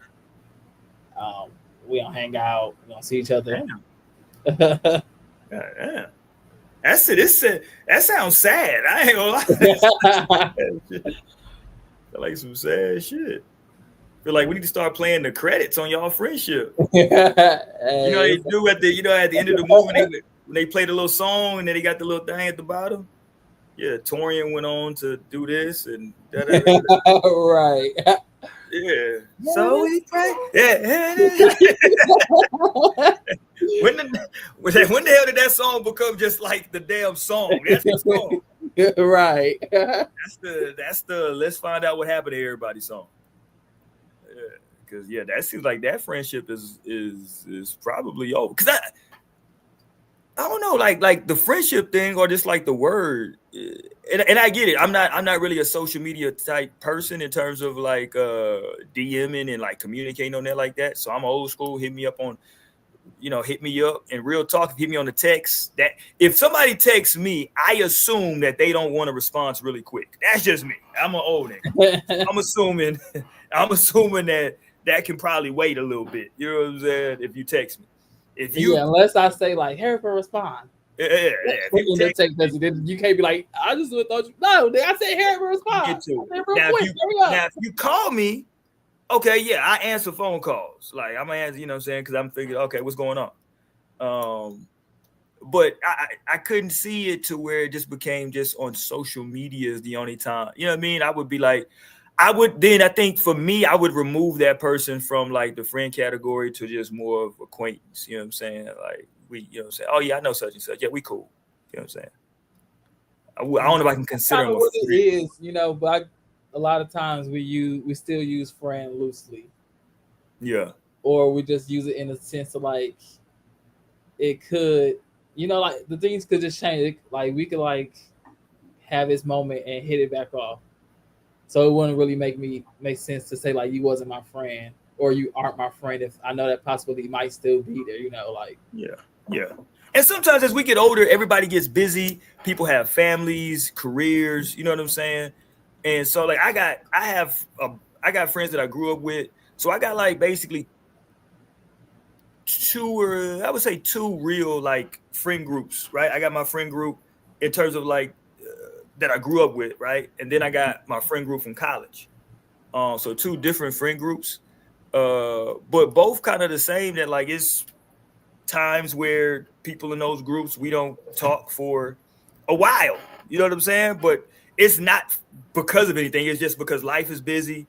We don't hang out. We don't see each other. Yeah. That's it. That sounds sad. I ain't gonna lie. Feel like some sad shit. Feel like we need to start playing the credits on y'all friendship. They do at the end of the movie when they play the little song and then they got the little thing at the bottom. Yeah, Torian went on to do this and right. Yeah. So we pray. Yeah. When the hell did that song become just like the damn song? That's the song. Right. That's the let's find out what happened to everybody song. Yeah, because that seems like that friendship is probably over. Because I don't know, like the friendship thing or just like the word, and I get it. I'm not really a social media type person in terms of like DMing and like communicating on that like that. So I'm old school. Hit me up on, hit me up and real talk. Hit me on the text. That if somebody texts me, I assume that they don't want a response really quick. That's just me. I'm an old nigga. I'm assuming that can probably wait a little bit. You know what I'm saying? If you text me. Unless I say like, "Here for respond." Yeah. If you can't be like, "I just thought you." No, I said, "Here for respond." Now, if you call me, okay, yeah, I answer phone calls. Like I'm gonna answer, you know what I'm saying? Because I'm thinking, okay, what's going on? But I couldn't see it to where it just became just on social media is the only time. You know what I mean? I would be like, I think for me, I would remove that person from like the friend category to just more of acquaintance. You know what I'm saying? Like we, you know what I'm saying? Oh yeah, I know such and such. Yeah, we cool. You know what I'm saying? I don't know if I can consider him what it is, but a lot of times we still use friend loosely. Yeah. Or we just use it in a sense of like it could, like the things could just change. Like we could like have this moment and hit it back off. So it wouldn't really make sense to say like you wasn't my friend or you aren't my friend if I know that possibility might still be there, like. Yeah. And sometimes as we get older, everybody gets busy. People have families, careers, you know what I'm saying? And so like I got friends that I grew up with. So I got like basically two real like friend groups, right? I got my friend group in terms of like that I grew up with, right? And then I got my friend group from college. So two different friend groups, but both kind of the same. That like it's times where people in those groups we don't talk for a while. You know what I'm saying? But it's not because of anything. It's just because life is busy.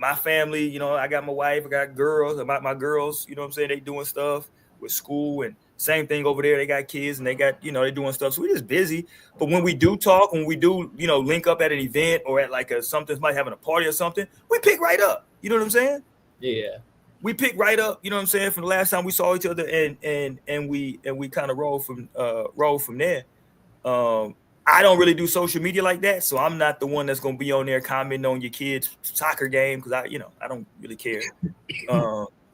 my family, you know, I got my wife, I got girls, my girls, you know what I'm saying? They doing stuff with school, and same thing over there. They got kids and they got, you know, they doing stuff. So we're just busy. But when we do talk, when we do, you know, link up at an event or at like something, somebody having a party or something, we pick right up. You know what I'm saying? Yeah. We pick right up, you know what I'm saying, from the last time we saw each other, and we kind of roll from there. I don't really do social media like that, so I'm not the one that's gonna be on there commenting on your kids' soccer game, because I don't really care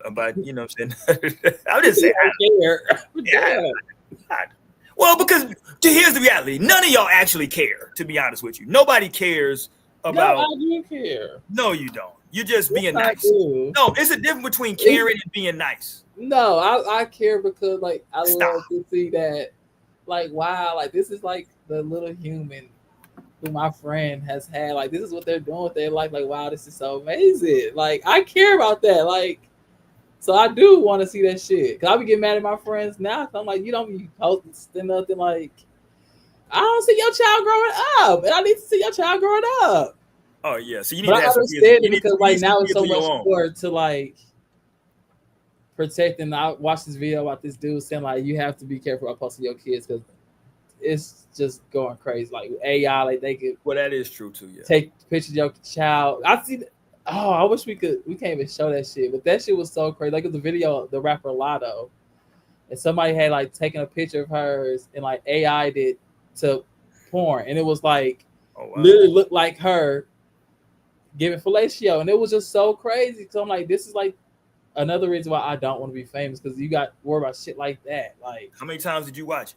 about, you know what I'm saying. I'm just saying. Well, because here's the reality: none of y'all actually care. To be honest with you, nobody cares about. No, I do care. No, you don't. You're just being I nice. do. No, it's a difference between caring and being nice. No, I care because like I love to see that, like, wow, like this is like the little human who my friend has had. Like, this is what they're doing with their life. Like, wow, this is so amazing. Like, I care about that. Like, so I do want to see that shit. Cause I be getting mad at my friends now. I'm like, you don't be posting nothing. Like, I don't see your child growing up, and I need to see your child growing up. Oh yeah, so you need but to I understand it because like now it's so much more to like protect. And I watched this video about this dude saying like you have to be careful about posting your kids because it's just going crazy. Like AI, like they could. Well, that is true too. Yeah. Take pictures of your child. I see. Oh, I wish we could. We can't even show that shit. But that shit was so crazy. Like it was a video of the rapper Lotto, and somebody had like taken a picture of hers and like AI'd it to porn, and it was like literally looked like her giving fellatio, and it was just so crazy. So I'm like, this is like another reason why I don't want to be famous, because you got worried about shit like that. Like, how many times did you watch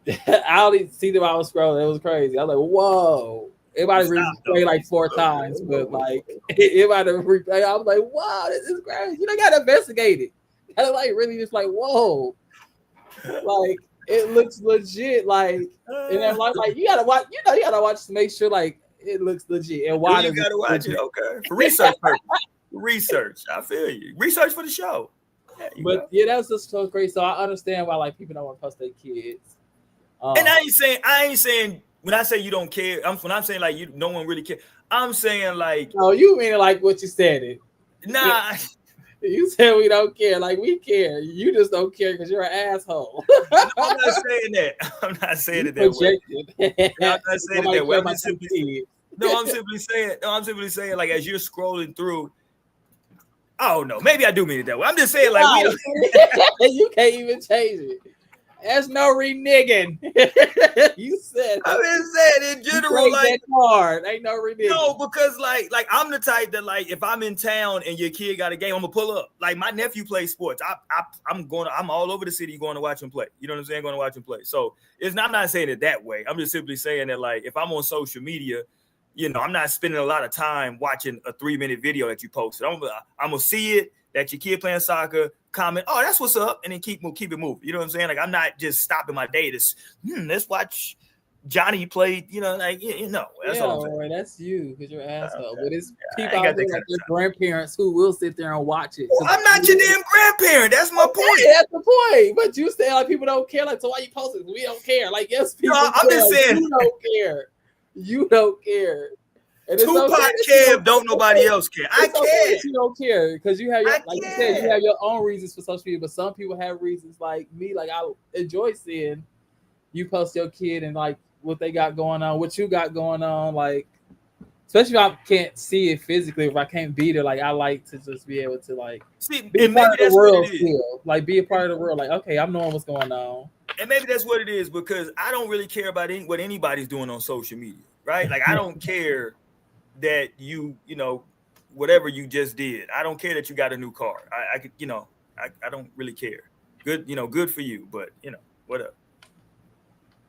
it? I only see that I was scrolling. It was crazy. I was like, whoa. Everybody replayed like 4 times, but like everybody replay. I was like, wow, this is crazy. You don't gotta investigate it. You gotta like really just like, whoa. Like it looks legit. Like, and then like you gotta watch, you gotta watch to make sure like it looks legit. And why you gotta watch it? Okay, for research purpose. Research. I feel you. Research for the show. Yeah, that was just so great. So I understand why like people don't want to post their kids. And I ain't saying when I say you don't care. When I'm saying like you, no one really cares. I'm saying like. Oh, you mean like what you said it? Nah. You said we don't care. Like we care. You just don't care because you're an asshole. I'm not saying that. I'm not saying it that way. I'm not saying it that way. I'm simply saying like as you're scrolling through. Oh no, maybe I do mean it that way. I'm just saying like you can't even change it. There's no reneging. You said. I've been saying in general, like hard. Ain't no reneging. No, because like I'm the type that like if I'm in town and your kid got a game, I'm gonna pull up. Like my nephew plays sports. I'm all over the city going to watch him play. You know what I'm saying? Going to watch him play. So I'm not saying it that way. I'm just simply saying that like if I'm on social media, you know, I'm not spending a lot of time watching a 3-minute video that you posted. I'm gonna see it that your kid playing soccer. Comment, oh, that's what's up, and then keep it moving. You know what I'm saying? Like I'm not just stopping my day to let's watch Johnny play. You know, like that's all I'm saying. That's you because you're an asshole. But it's people out there like their grandparents who will sit there and watch it. Well, I'm not your damn grandparent. That's my point. That's the point. But you say like people don't care. Like, so why you posting? We don't care. Like, yes, people. No, I'm just saying you don't care. You don't care. And Tupac cared, don't nobody else care. I care. You don't care because you have your, like you said, you have your own reasons for social media. But some people have reasons like me. Like I enjoy seeing you post your kid and like what they got going on, what you got going on. Like especially if I can't see it physically, if I can't be there. Like I like to just be able to like be a part of the world still. Like be a part of the world. Like okay, I'm knowing what's going on. And maybe that's what it is because I don't really care about what anybody's doing on social media, right? Like I don't care that you know, whatever you just did. I don't care that you got a new car. I could, I don't really care. Good, good for you, but whatever.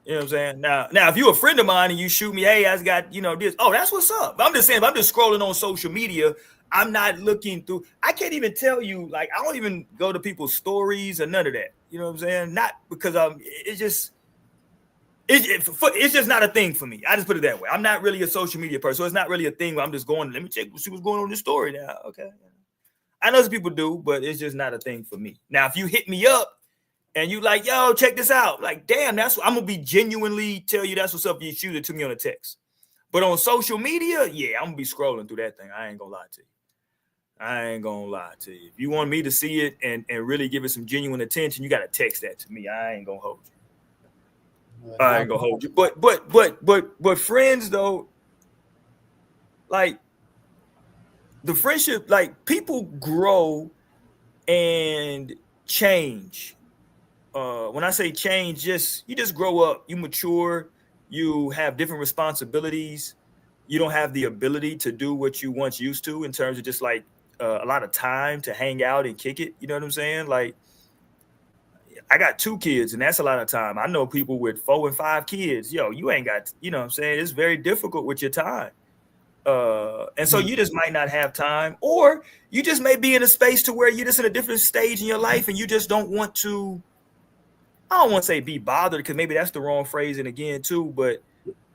You know what I'm saying? Now, if you're a friend of mine and you shoot me, hey, I got, this. Oh, that's what's up. But I'm just saying, if I'm just scrolling on social media, I'm not looking through. I can't even tell you, like, I don't even go to people's stories or none of that. You know what I'm saying? Not because it's just not a thing for me. I just put it that way. I'm not really a social media person. So it's not really a thing where I'm just going, let me check, see what's going on in this story now. Okay. I know some people do, but it's just not a thing for me. Now, if you hit me up and you like, yo, check this out. Like, damn, that's what I'm going to be genuinely tell you that's what's up. You shoot it to me on a text. But on social media, yeah, I'm going to be scrolling through that thing. I ain't going to lie to you. I ain't gonna lie to you. If you want me to see it and really give it some genuine attention, you gotta text that to me. I ain't gonna hold you. I ain't gonna hold you. But friends though, like the friendship, like people grow and change. When I say change, you just grow up, you mature, you have different responsibilities. You don't have the ability to do what you once used to in terms of just like a lot of time to hang out and kick it. You know what I'm saying? Like, I got 2 kids, and that's a lot of time. I know people with 4 and 5 kids. Yo, you ain't got, you know what I'm saying? It's very difficult with your time. And so you just might not have time, or you just may be in a space to where you're just in a different stage in your life and you just don't want to, I don't want to say be bothered, because maybe that's the wrong phrasing again too, but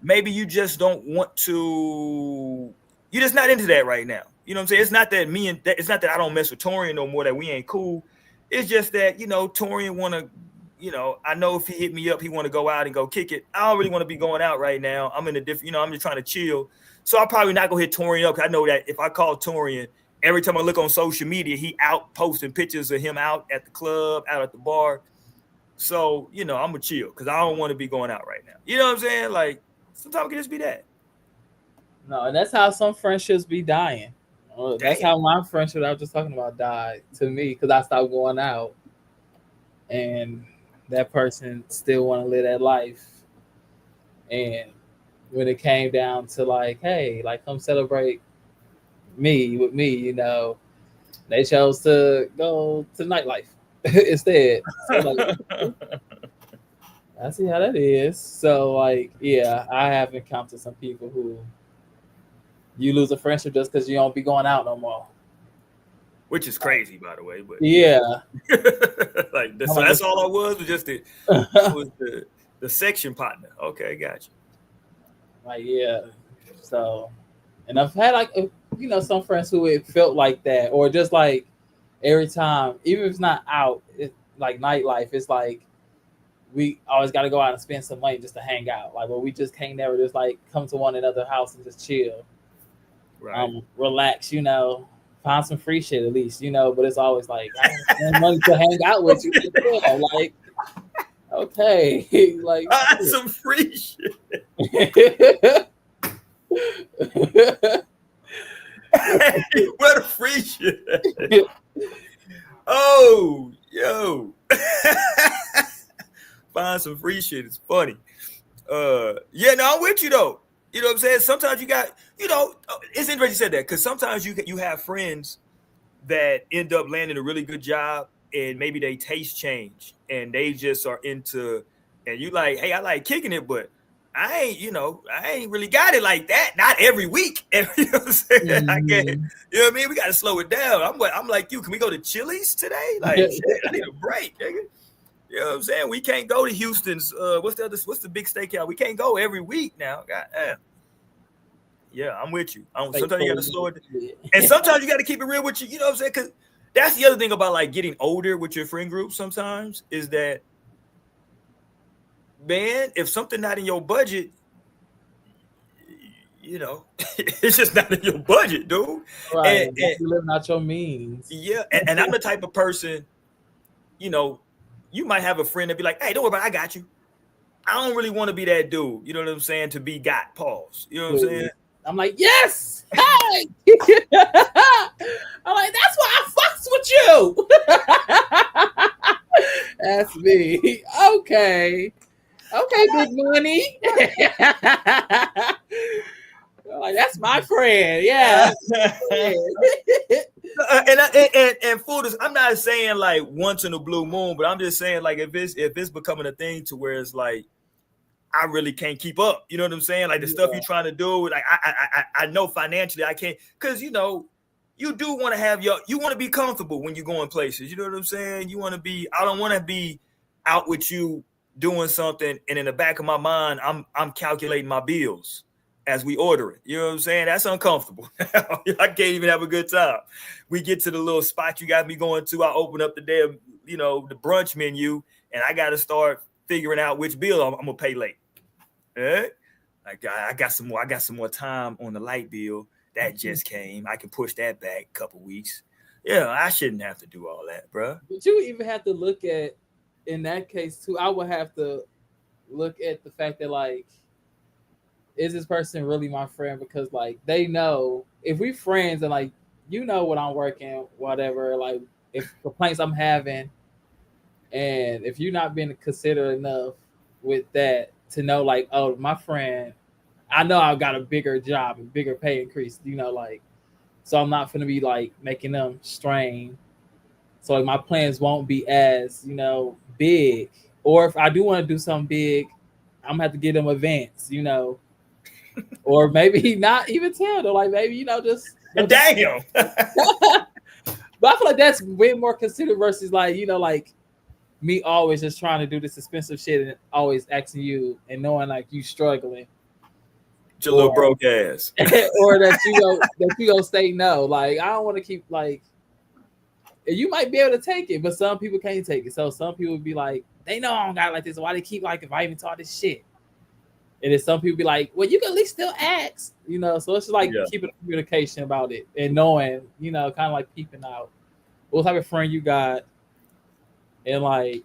maybe you just don't want to, you're just not into that right now. You know what I'm saying? It's not that it's not that I don't mess with Torian no more, that we ain't cool. It's just that, you know, Torian want to, you know, I know if he hit me up, he want to go out and go kick it. I don't really want to be going out right now. I'm in a different, you know, I'm just trying to chill. So I'll probably not go hit Torian up, because I know that if I call Torian, every time I look on social media, he out posting pictures of him out at the club, out at the bar. So, you know, I'm going to chill because I don't want to be going out right now. You know what I'm saying? Like, sometimes it can just be that. No, and that's how some friendships be dying. That's how my friendship I was just talking about died to me, because I stopped going out. And that person still want to live that life. And when it came down to like, hey, like come celebrate me with me, you know, they chose to go to nightlife instead. So like, I see how that is. So like, yeah, I have encountered some people who you lose a friendship just because you don't be going out no more. Which is crazy, by the way. But yeah, like so that's all I was just the section partner. Okay, gotcha. Like yeah, so and I've had like you know some friends who it felt like that, or just like every time, even if it's not out, it's like nightlife. It's like we always got to go out and spend some money just to hang out. Like, well, we just can't never just like come to one another's house and just chill, right? Relax, you know. Find some free shit at least, you know, but it's always like I don't spend money to hang out with you. Yeah, like, okay, like find some free shit. Hey, what a free shit. Oh, yo. Find some free shit. It's funny. Yeah, no, I'm with you though. You know what I'm saying? Sometimes you got, you know, it's interesting you said that, because sometimes you have friends that end up landing a really good job and maybe they taste change and they just are into, and you like, hey, I like kicking it, but I ain't really got it like that. Not every week. You know what I'm saying? Mm-hmm. I can't, you know what I mean? We got to slow it down. I'm like you. Can we go to Chili's today? Like, shit, I need a break, nigga. You know what I'm saying? We can't go to Houston's. What's the big steakhouse? We can't go every week now. God damn. Yeah, I'm with you. Sometimes you got to slow it down. And sometimes you got to keep it real with you. You know what I'm saying? Because that's the other thing about like getting older with your friend group sometimes is that, man, if something not in your budget, you know, it's just not in your budget, dude. Right. And you're living out your means. Yeah. And I'm the type of person, you know, you might have a friend that be like, hey, don't worry about it, I got you. I don't really want to be that dude. You know what I'm saying? To be got, pause. You know what I'm saying? I'm like, yes. Hey. I'm like, that's why I fucks with you. That's me. Okay, big money. Like, that's my friend. Yeah. And full this, I'm not saying like once in a blue moon, but I'm just saying like if it's becoming a thing to where it's like I really can't keep up. You know what I'm saying? Like the stuff you're trying to do, like I know financially I can't, because you know you do want to you want to be comfortable when you're going places. You know what I'm saying? You want to be. I don't want to be out with you doing something, and in the back of my mind, I'm calculating my bills as we order it. You know what I'm saying? That's uncomfortable. I can't even have a good time. We get to the little spot you got me going to. I open up the damn, you know, the brunch menu, and I got to start figuring out which bill I'm gonna pay late. Like I got some more time on the light bill, that just came. I can push that back a couple weeks. Yeah, I shouldn't have to do all that, bro. But you even have to look at, in that case too, I would have to look at the fact that, like, is this person really my friend? Because, like, they know if we friends and, like, you know what I'm working, whatever, like, if complaints I'm having, and if you're not being considerate enough with that to know, like, oh, my friend, I know I've got a bigger job and bigger pay increase, you know, like, so I'm not gonna be like making them strain. So like my plans won't be as, you know, big. Or if I do want to do something big, I'm gonna have to give them advance, you know. Or maybe not even tell them, like maybe, you know, just damn. But I feel like that's way more considered versus, like, you know, like me always just trying to do this expensive shit and always asking you and knowing like you struggling. Your little broke ass. Or that you go say no. Like, I don't want to keep, like, you might be able to take it, but some people can't take it. So some people be like, they know I don't got it like this. Why they keep like inviting me to all this shit? And then some people be like, well, you can at least still ask, you know. So it's just like keeping communication about it and knowing, you know, kind of like peeping out what type of friend you got, and like.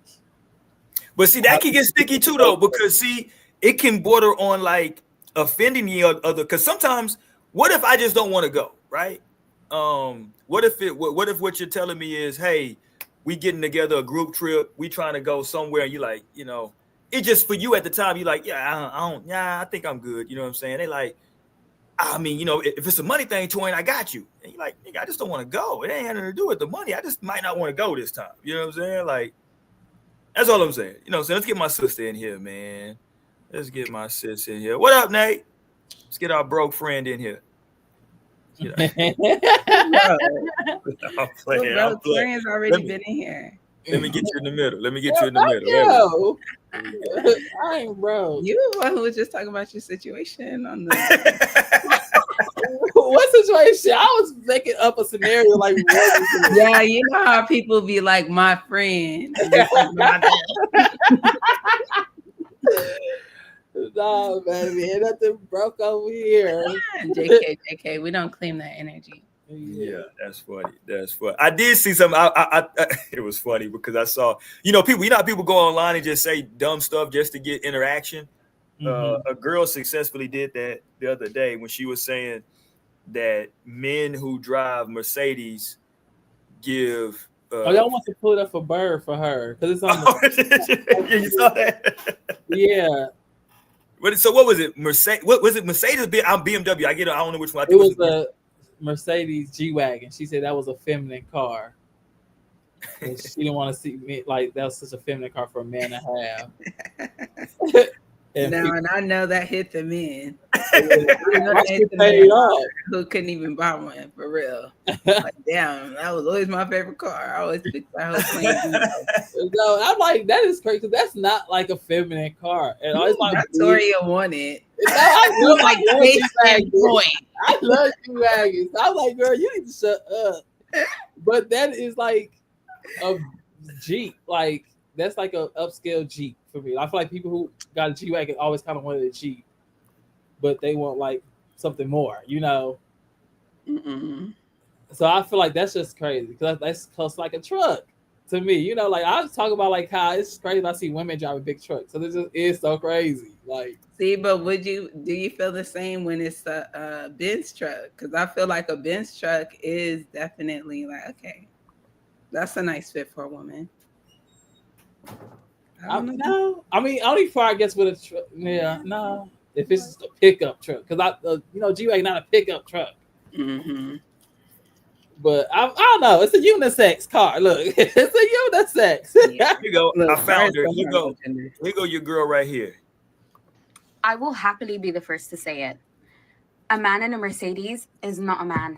But see, that can get sticky too, though, because see, it can border on like offending the other. Because sometimes, what if I just don't want to go, right? What if what you're telling me is, hey, we getting together a group trip, we trying to go somewhere, and you like, you know, it just for you at the time, you like, I think I'm good. You know what I'm saying? They like, I mean, you know, if it's a money thing, Toyin, I got you. And you're like, nigga, I just don't want to go. It ain't nothing to do with the money. I just might not want to go this time. You know what I'm saying? Like, that's all I'm saying. You know, so let's get my sister in here, man. Let's get my sis in here. What up, Nate? Let's get our broke friend in here. You know. I'm playing. Bro, friends already been in here. Let me get you in the middle. I ain't broke. You the one who was just talking about your situation on the. What situation? I was making up a scenario like. Yeah, you know how people be like, my friend. No, baby, ain't nothing broke over here. JK, we don't claim that energy. Yeah, that's funny. I did see something. It was funny because I saw, you know, people. You know how people go online and just say dumb stuff just to get interaction. A girl successfully did that the other day when she was saying that men who drive Mercedes give. Y'all want to pull it up for Bird for her because it's on. You saw that? Yeah. So what was it? Mercedes? What was it? Mercedes? I'm BMW. I don't know which one. It was a Mercedes G-Wagon. She said that was a feminine car. And she didn't want to see me like that was such a feminine car for a man to have. And I know that hit the men. Who couldn't even buy one for real. Like, damn, that was always my favorite car. I always picked that whole thing. So I'm like, that is crazy. That's not like a feminine car. And I was like, Victoria wanted. I love G-Wagons. I'm like, girl, you need to shut up. But that is like a Jeep. Like, that's like a upscale Jeep for me. I feel like people who got a G-Wagon always kind of wanted a Jeep, but they want like something more, you know? Mm-mm. So I feel like that's just crazy because that's close like a truck to me. You know, like I was talking about like how it's crazy I see women driving big trucks. So this just is so crazy. Like, see, but do you feel the same when it's a Benz truck? Because I feel like a Benz truck is definitely like, okay, that's a nice fit for a woman. I mean, only before I guess with a truck. Yeah, no. If it's just a pickup truck, because G-Wagon not a pickup truck. Mm-hmm. But I don't know. It's a unisex car. Look, it's a unisex. Here you go. Look, I found her. Here you go. Your girl right here. I will happily be the first to say it. A man in a Mercedes is not a man.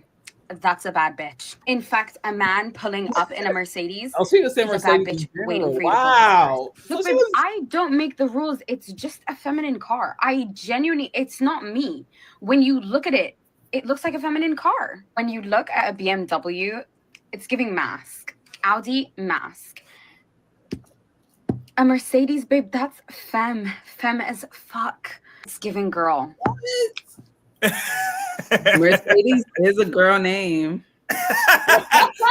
That's a bad bitch. In fact, a man pulling up in a Mercedes is a bad bitch waiting for you. Wow. Look, I don't make the rules. It's just a feminine car. It's not me. When you look at it, it looks like a feminine car. When you look at a BMW, it's giving mask. Audi, mask. A Mercedes, babe, that's femme. Femme as fuck. It's giving girl. Mercedes is a girl name. It's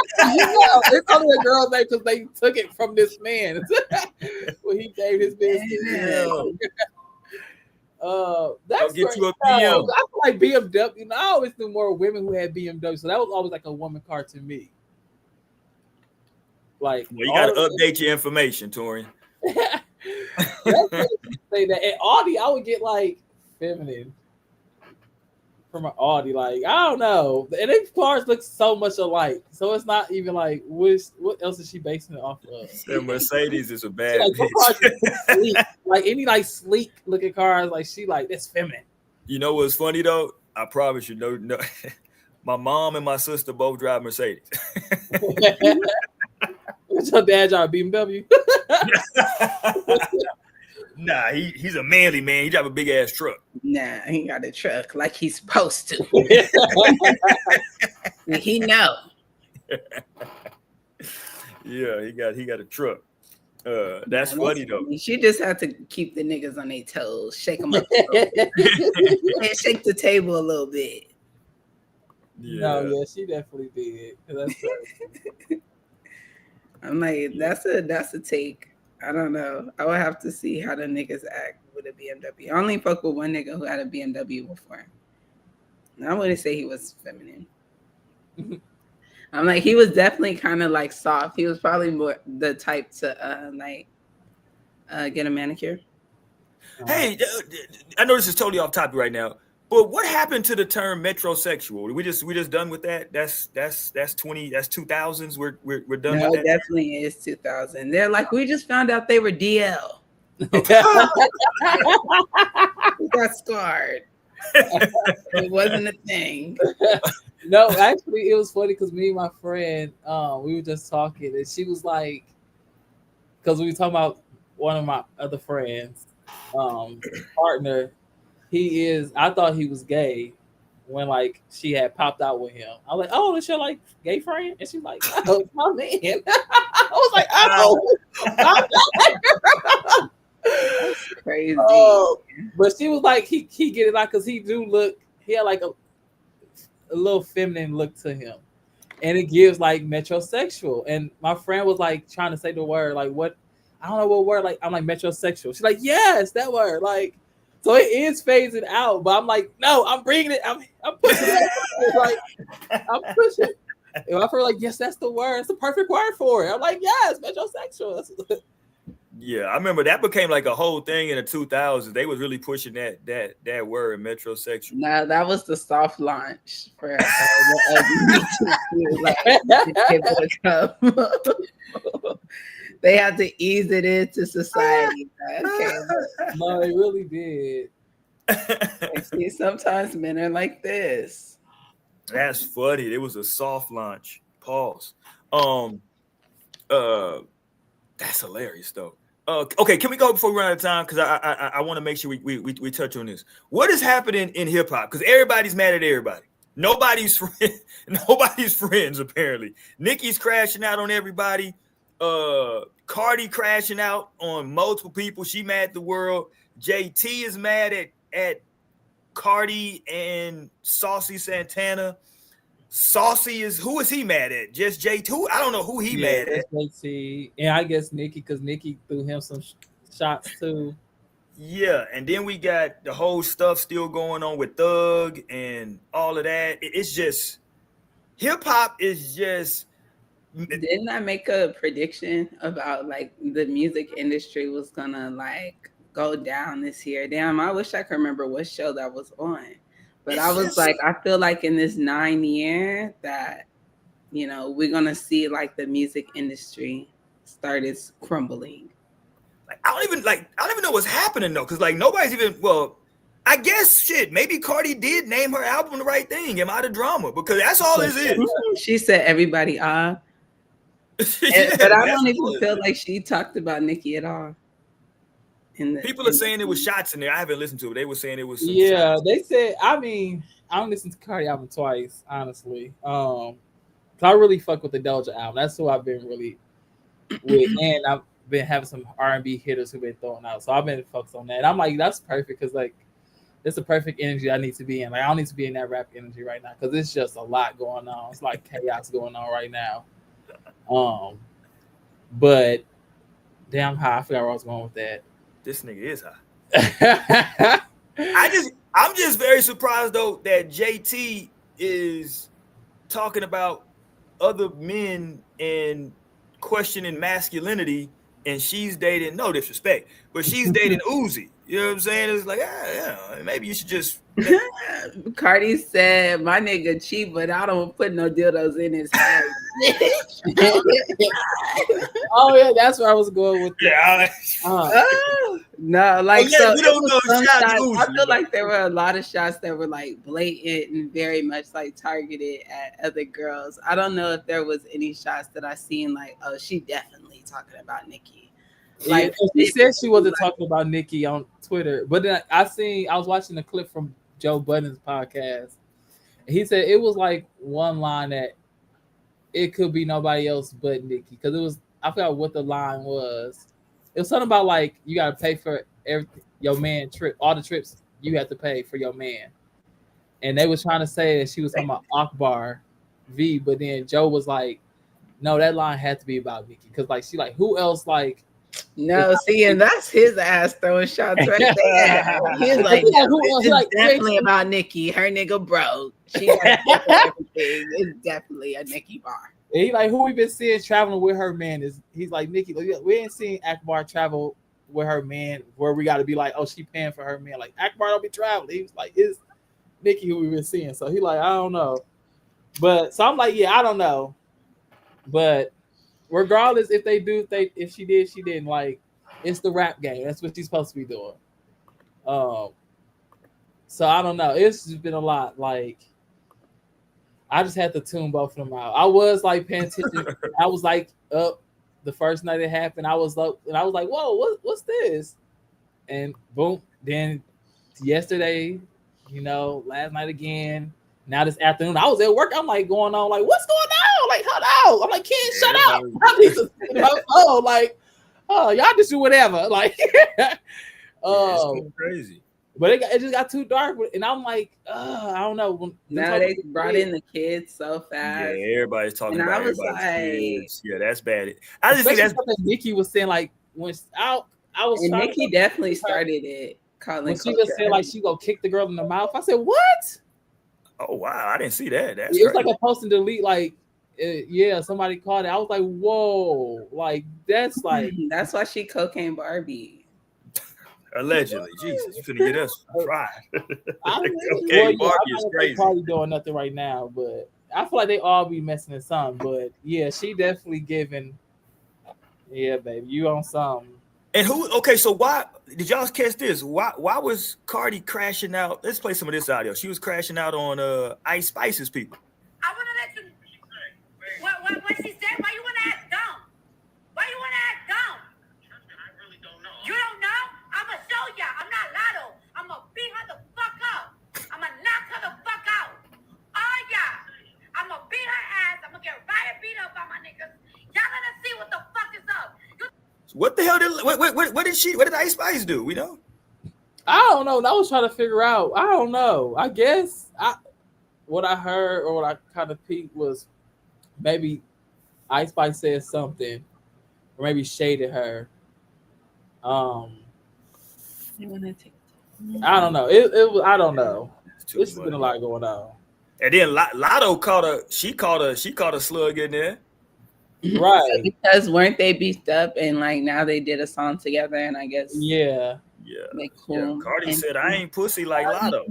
only a girl's name because they took it from this man when he gave his business. That's get you a BM. BM. I feel like BMW. You know, I always knew more women who had BMW, so that was always like a woman car to me. Like, well, you got to update your information, Torian. Say that at Audi, I would get like feminine from an Audi. Like, I don't know, and these cars look so much alike, so it's not even like what else is she basing it off of? The Mercedes is a bad like, bitch. Sleek. Like any like sleek looking cars, like she like that's feminine. You know what's funny though? I promise you, no. My mom and my sister both drive Mercedes. What's your dad drive a BMW? Nah, he's a manly man. He drive a big ass truck. Nah, he got a truck like he's supposed to. He know. Yeah, he got a truck. That's funny though. She just had to keep the niggas on their toes, shake them up a little bit. And shake the table a little bit. Yeah. No, yeah, she definitely did. That's I'm like, that's a take. I don't know. I would have to see how the niggas act with a BMW. I only fuck with one nigga who had a BMW before. I wouldn't say he was feminine. I'm like, he was definitely kind of like soft. He was probably more the type to get a manicure. Hey, I know this is totally off topic right now, but what happened to the term metrosexual? We just done with that? That's 2000s. We're done with that. It definitely is 2000. They're like, we just found out they were DL. We got scarred. It wasn't a thing. No, actually, it was funny because me and my friend, we were just talking, and she was like, because we were talking about one of my other friends, partner. I thought he was gay when like she had popped out with him. I was like, oh, is your like gay friend? And she's like, oh, it's my man. I was like, oh. That's crazy. But she was like, he get it out because he had like a little feminine look to him, and it gives like metrosexual. And my friend was like trying to say the word, like what, I don't know what word, like I'm like metrosexual. She's like, yes, that word, like, so it is phasing out, but I'm like, no, I'm bringing it, I'm pushing it. Like, I'm pushing. And I feel like, yes, that's the word, it's the perfect word for it. I'm like, yes, metrosexual. Yeah, I remember that became like a whole thing in the 2000s. They was really pushing that word, metrosexual. Nah, that was the soft launch for they had to ease it into society. Okay. No, they really did. See, sometimes men are like this. That's funny. It was a soft launch. Pause. That's hilarious though. Okay, can we go before we run out of time? Because I want to make sure we touch on this. What is happening in hip hop? Because everybody's mad at everybody. Nobody's friends apparently. Nicki's crashing out on everybody. Cardi crashing out on multiple people. She mad at the world. JT is mad at Cardi and Saucy Santana. Saucy who is he mad at? Just JT? I don't know who he mad at. JT. And I guess Nicki, because Nicki threw him some shots too. Yeah, and then we got the whole stuff still going on with Thug and all of that. It's just hip hop is just. Didn't I make a prediction about like the music industry was gonna like go down this year? Damn, I wish I could remember what show that was on. But I was like, I feel like in this 9 year that, you know, we're gonna see like the music industry start its crumbling. Like I don't even know what's happening though, because like nobody's even, well, I guess shit, maybe Cardi did name her album The Right Thing. Am I the drama? Because that's all this is. She said everybody Yeah, but I don't even feel like she talked about Nicki at all. People are saying it was shots in there. I haven't listened to it. They were saying it was some shots. They said, I mean, I don't listen to Cardi album twice, honestly. I really fuck with the Doja album. That's who I've been really with. And I've been having some R&B hitters who've been throwing out. So I've been focused on that. And I'm like, that's perfect because like it's the perfect energy I need to be in. Like I don't need to be in that rap energy right now because it's just a lot going on. It's like chaos going on right now. But damn high. I forgot where I was going with that. This nigga is high. I'm just very surprised though that JT is talking about other men and questioning masculinity, and she's dating, no disrespect, but she's dating Uzi. You know what I'm saying? It's like, maybe you should just. Cardi said, "My nigga cheap, but I don't put no dildos in his head." Oh yeah, that's where I was going with. Yeah. No, like so we don't know shots. I feel like there were a lot of shots that were like blatant and very much like targeted at other girls. I don't know if there was any shots that I seen like, oh, she definitely talking about Nicki. Like she said she wasn't talking about Nicki on Twitter, but then I was watching a clip from Joe Budden's podcast. He said it was like one line that it could be nobody else but Nicki because it was, I forgot what the line was. It was something about like you got to pay for everything, your man trip, all the trips you have to pay for your man, and they was trying to say that she was talking about Akbar V, but then Joe was like, no, that line had to be about Nicki because like she like who else like. No, see, and that's his ass throwing shots right there. He's like, it's definitely about Nicki. Her nigga broke. She got everything. It's definitely a Nicki bar. And he like who we been seeing traveling with her man is he's like Nicki. We ain't seen Akbar travel with her man where we got to be like, oh, she paying for her man. Like Akbar don't be traveling. He was like, it's Nicki who we been seeing. So he like, I don't know. But so I'm like, yeah, I don't know. But regardless, if they do, if she did, she didn't. Like, it's the rap game. That's what she's supposed to be doing. So I don't know. It's just been a lot. Like, I just had to tune both of them out. I was like paying attention. I was like up the first night it happened. I was up and I was like, whoa, what's this? And boom. Then yesterday, last night again. Now this afternoon, I was at work. I'm like going on, like, what's going on? Like, hold on. I'm like, kid, shut up. I need to y'all just do whatever. Like, it's crazy. But it just got too dark, and I'm like, I don't know. Now they brought in the kids so fast. Yeah, everybody's talking and about everybody's kids. Yeah, that's bad. I just think that's what Nicki was saying. Like when I was, and Nicki definitely started it. When she just said like she gonna kick the girl in the mouth. I said, what? Oh wow, I didn't see that. That's it was like a post and delete. Like, somebody called it. I was like, whoa, like that's like that's why she cocaine Barbie. Allegedly, Jesus, you finna get us fried. Okay, Barbie is crazy. Probably doing nothing right now, but I feel like they all be messing in something. But yeah, she definitely giving. Yeah, baby, you on something. And who? Okay, so why did y'all catch this? Why was Cardi crashing out? Let's play some of this audio. She was crashing out on Ice Spice's people. I want to let you. What she said? Why you want to act dumb? Why you want to act dumb? I really don't know. You don't know? I'ma show ya. I'm not Lotto. I'ma beat her the fuck up. I'ma knock her the fuck out. Oh yeah. I'ma beat her ass. I'ma get riot beat up by my niggas. Y'all gonna see what the fuck is up. What the hell what did Ice Spice do? We know. I don't know. I was trying to figure out. I don't know. I guess what I heard or what I kind of peeked was maybe Ice Spice said something or maybe shaded her. I don't know. It was. I don't know. It's been a lot going on. And then Lotto caught a slug in there. Right. So because weren't they beefed up and like now they did a song together and I guess they cool. Cardi said I ain't pussy like Lotto.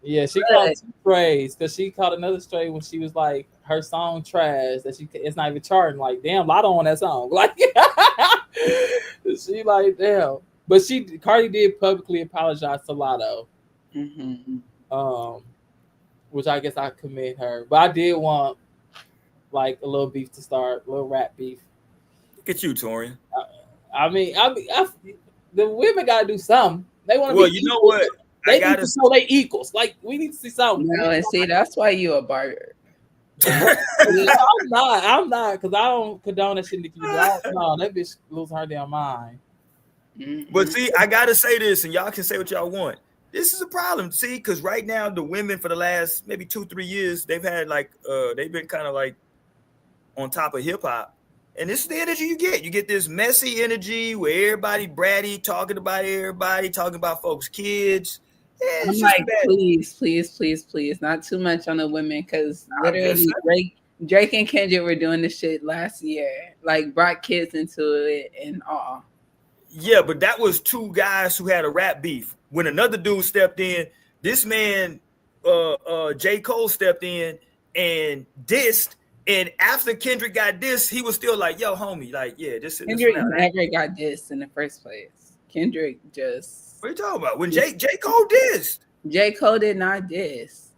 Yeah, she called two strays because she called another stray when she was like her song trash that it's not even charting. Like damn, Lotto on that song. Like she like damn, but Cardi did publicly apologize to Lotto. Which I guess I commend her, but I did want like a little beef to start, a little rap beef. Look at you, Torian. I mean, the women gotta do something. They want to. Well, you know what? They need to show they equals. Like we need to see something. No, and see that's why you a barber. I'm not, because I don't condone that shit. No, that bitch losing her damn mind. But see, I gotta say this, and y'all can say what y'all want. this is a problem. See, because right now the women for the last maybe 2-3 years, they've had like they've been kind of like on top of hip hop. And this is the energy you get. You get this messy energy where everybody bratty, talking about everybody, talking about folks' kids. Yeah, I'm like, please, not too much on the women, because literally Drake and Kendrick were doing this shit last year, like brought kids into it and all. Yeah, but that was two guys who had a rap beef. When another dude stepped in, this man, J. Cole stepped in and dissed. And after Kendrick got dissed, he was still like, yo, homie, like, yeah, this is Kendrick never got dissed in the first place. Kendrick just... What are you talking about? When J. Cole dissed? J. Cole did not diss.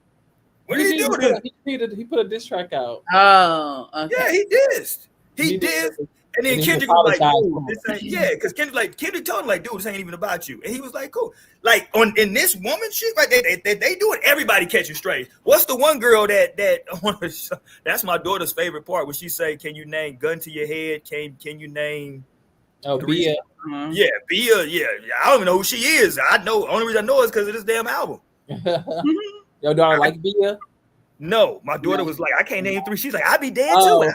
What did he do? He put a diss track out. Oh, okay. Yeah, he dissed. He dissed. And then Kendrick was like, dude, this ain't, yeah, because Kendrick told him, like, dude, this ain't even about you. And he was like, cool. Like, in this woman shit, right, they doing everybody catching strays. What's the one girl that's my daughter's favorite part, when she say, can you name gun to your head? Can you name... Oh, Bia. Yeah, Bia, yeah. I don't even know who she is. I know, only reason I know is because of this damn album. Your daughter like Bia? No, my daughter was like, I can't name 3. She's like, I'd be dead too.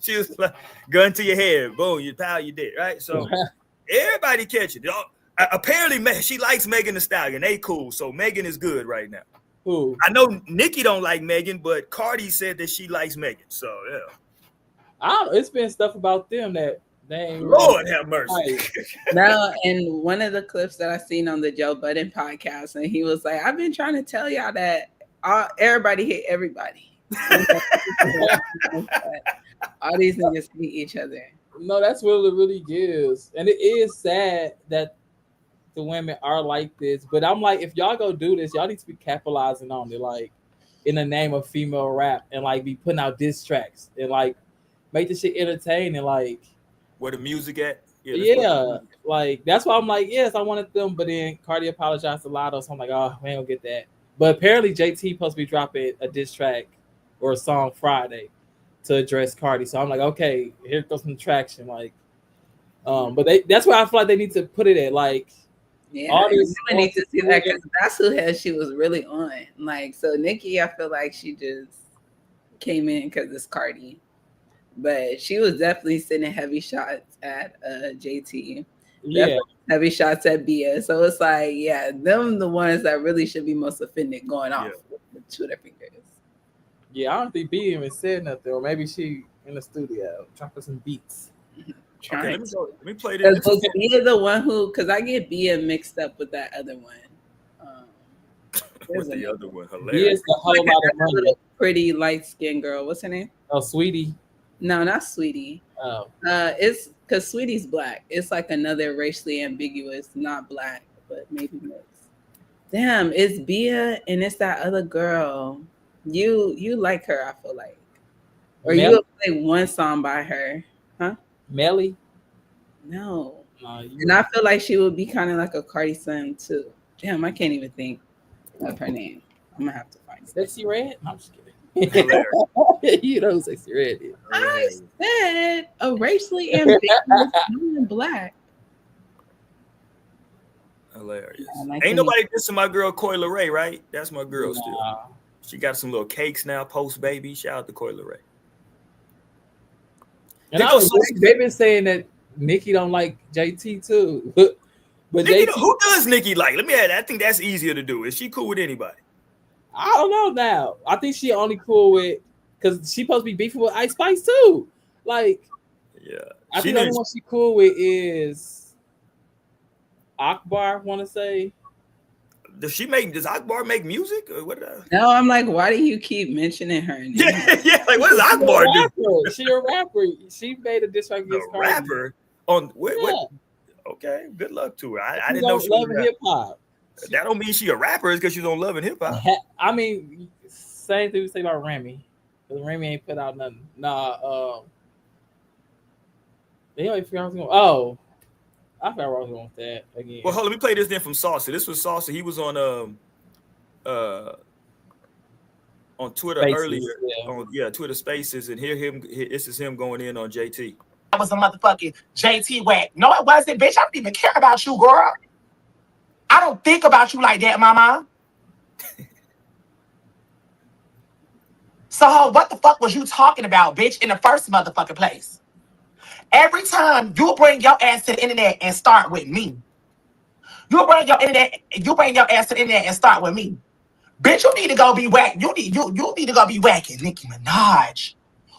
She was like, gun to your head, boom, you did, right? So everybody catch it. Apparently, she likes Megan Thee Stallion. They cool, so Megan is good right now. Ooh. I know Nicki don't like Megan, but Cardi said that she likes Megan. So yeah, it's been stuff about them that they ain't. Lord have mercy. Now, in one of the clips that I seen on the Joe Budden podcast, and he was like, "I've been trying to tell y'all that everybody hate everybody." All these niggas hate each other. No, that's what it really is. And it is sad that the women are like this. But I'm like, if y'all go do this, y'all need to be capitalizing on it, like in the name of female rap, and like be putting out diss tracks and like make the shit entertaining. Like, where the music at? Yeah, like that's why I'm like, yes, I wanted them, but then Cardi apologized a lot, so I'm like, oh, we ain't gonna get that. But apparently JT supposed to be dropping a diss track or a song Friday to address Cardi. So I'm like, okay, here goes some traction. Like, but that's where I feel like they need to put it at. Like, yeah, all these women need to see that, because that's who she was really on. Like, so Nicki, I feel like she just came in because it's Cardi, but she was definitely sending heavy shots at JT. Yeah, heavy shots at Bia. So it's like, yeah, them the ones that really should be most offended going off with two their fingers. Yeah, I don't think Bia even said nothing, or maybe she in the studio dropping some beats. Okay, let me play this. Was Bia the one who? Because I get Bia mixed up with that other one. What's the other one? Hilarious. Bia's a whole lot of money. Pretty light skinned girl. What's her name? Oh, Sweetie. No, not Sweetie. Oh, it's because Sweetie's black. It's like another racially ambiguous, not black, but maybe mixed. Damn, it's Bia and it's that other girl. You like her, I feel like, or you play one song by her, huh? Melly? No. And I feel like she would be kind of like a Cardi son too. Damn, I can't even think of her name. I'm gonna have to find it. Sexy Red? No, I'm just kidding. You know who Sexy Red is. I said a racially ambiguous woman black. Hilarious. Ain't nobody dissing my girl Coi Leray, right? That's my girl still. She got some little cakes now, post baby. Shout out to Coi Leray. And they've been saying that Nicki don't like JT too. But Nicki, who does Nicki like? Let me add. I think that's easier to do. Is she cool with anybody? I don't know now. I think she only cool with, because she supposed to be beefing with Ice Spice too. Like, yeah, I think the only one she cool with is Akbar. Want to say. Does Akbar make music or what? No, I'm like, why do you keep mentioning her name? Yeah, like what does Akbar do? She a rapper. She made a diss track against Cardi. Rapper on what? Okay, good luck to her. I didn't know she was Love and Hip Hop. That don't mean she a rapper. It's because she's on Love and Hip Hop. I mean, same thing we say about Remy. Because Remy ain't put out nothing. Nah. Anyway, I forgot what I forgot where I was going with that again. Well, let me play this then from Saucer. This was Saucer. He was on Twitter Spaces, earlier. Twitter Spaces, and this is him going in on JT. That was a motherfucking JT whack. No, it wasn't, bitch. I don't even care about you, girl. don't think about you like that, mama. So what the fuck was you talking about, bitch, in the first motherfucking place? Every time you bring your ass to the internet and start with me. You bring your ass to the internet and start with me. Bitch, you need to go be whack. You need to go be whacking Nicki Minaj,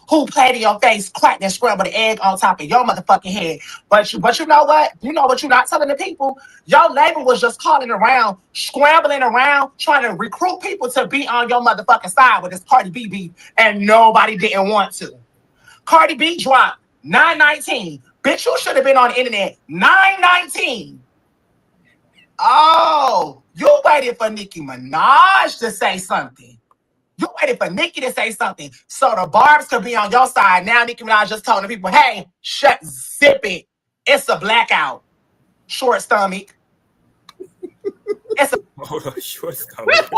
who played in your face, cracked and scrambled the egg on top of your motherfucking head. But you know what? You know what you're not telling the people? Your label was just calling around, scrambling around, trying to recruit people to be on your motherfucking side with this Cardi B beef, and nobody didn't want to. Cardi B dropped 919. Bitch, you should have been on the internet 919. Oh, you waited for Nicki Minaj to say something. You waited for Nicki to say something so the barbs could be on your side. Now Nicki Minaj just told the people, hey, zip it. It's a blackout. Short stomach. It's a short stomach.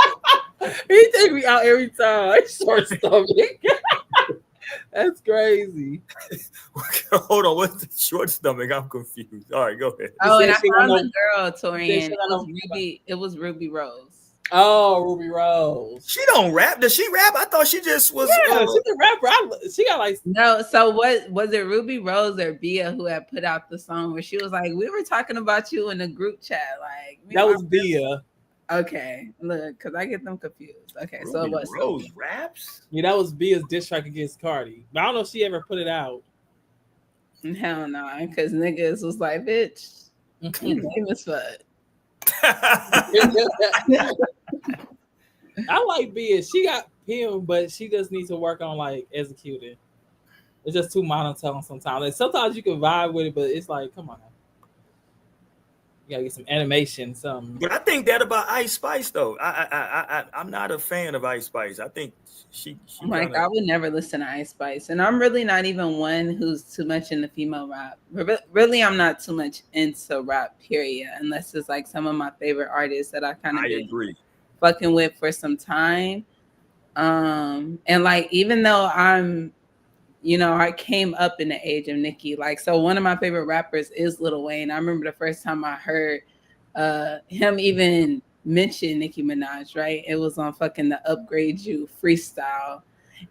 He take me out every time. Short stomach. That's crazy. Hold on, what's the short stomach? I'm confused. All right, go ahead. Oh, and I found the girl, Torian. It was Ruby Rose. Oh, Ruby Rose. She don't rap. Does she rap? I thought she just was. Yeah, she's a rapper. She got like no. So what was it? Ruby Rose or Bia who had put out the song where she was like, "We were talking about you in the group chat." Like that was Bia. Okay, look, because I get them confused. Okay, Ruby so it was Rose raps. Yeah, that was Bia's diss track against Cardi. But I don't know if she ever put it out. Hell no, because niggas was like, "Bitch, you famous fuck." I like Bia. She got him, but she just needs to work on like executing. It's just too monotone sometimes. Like sometimes you can vibe with it, but it's like, come on. You gotta get some animation, something. But I think that about Ice Spice though. I'm not a fan of Ice Spice. I think she like I would never listen to Ice Spice, and I'm really not even one who's too much into female rap. Really, I'm not too much into rap, period, unless it's like some of my favorite artists that I kind of agree fucking with for some time. And like even though I'm, I came up in the age of Nicki. Like, so one of my favorite rappers is Lil Wayne. I remember the first time I heard him even mention Nicki Minaj, right? It was on fucking the Upgrade You freestyle.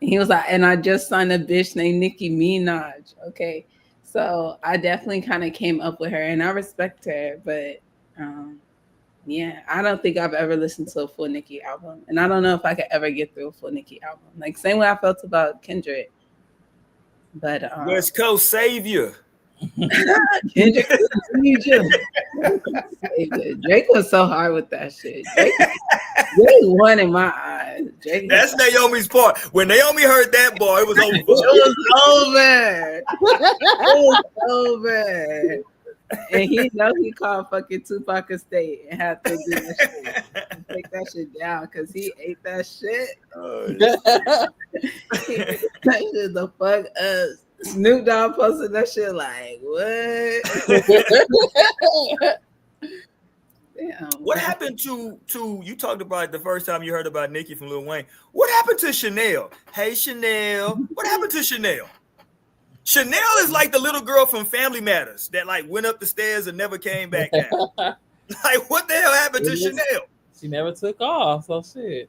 And he was like, and I just signed a bitch named Nicki Minaj. Okay. So I definitely kind of came up with her and I respect her. But yeah, I don't think I've ever listened to a full Nicki album. And I don't know if I could ever get through a full Nicki album. Like, same way I felt about Kendrick. But West Coast Savior. Kendrick, Drake was so hard with that shit. Drake won in my eyes. That's Naomi's part. When Naomi heard that, boy, it was over. It was over. And he called fucking Tupac a state and had to do that shit. Take that shit down because he ate that shit. He ate that shit the fuck up. Snoop Dogg posted that shit like, what? Damn. What happened to you talked about it the first time you heard about Nicki from Lil Wayne? What happened to Chanel? Hey Chanel, what happened to Chanel? Chanel is like the little girl from Family Matters that like went up the stairs and never came back down. Like, what the hell happened to Chanel? She never took off, so shit.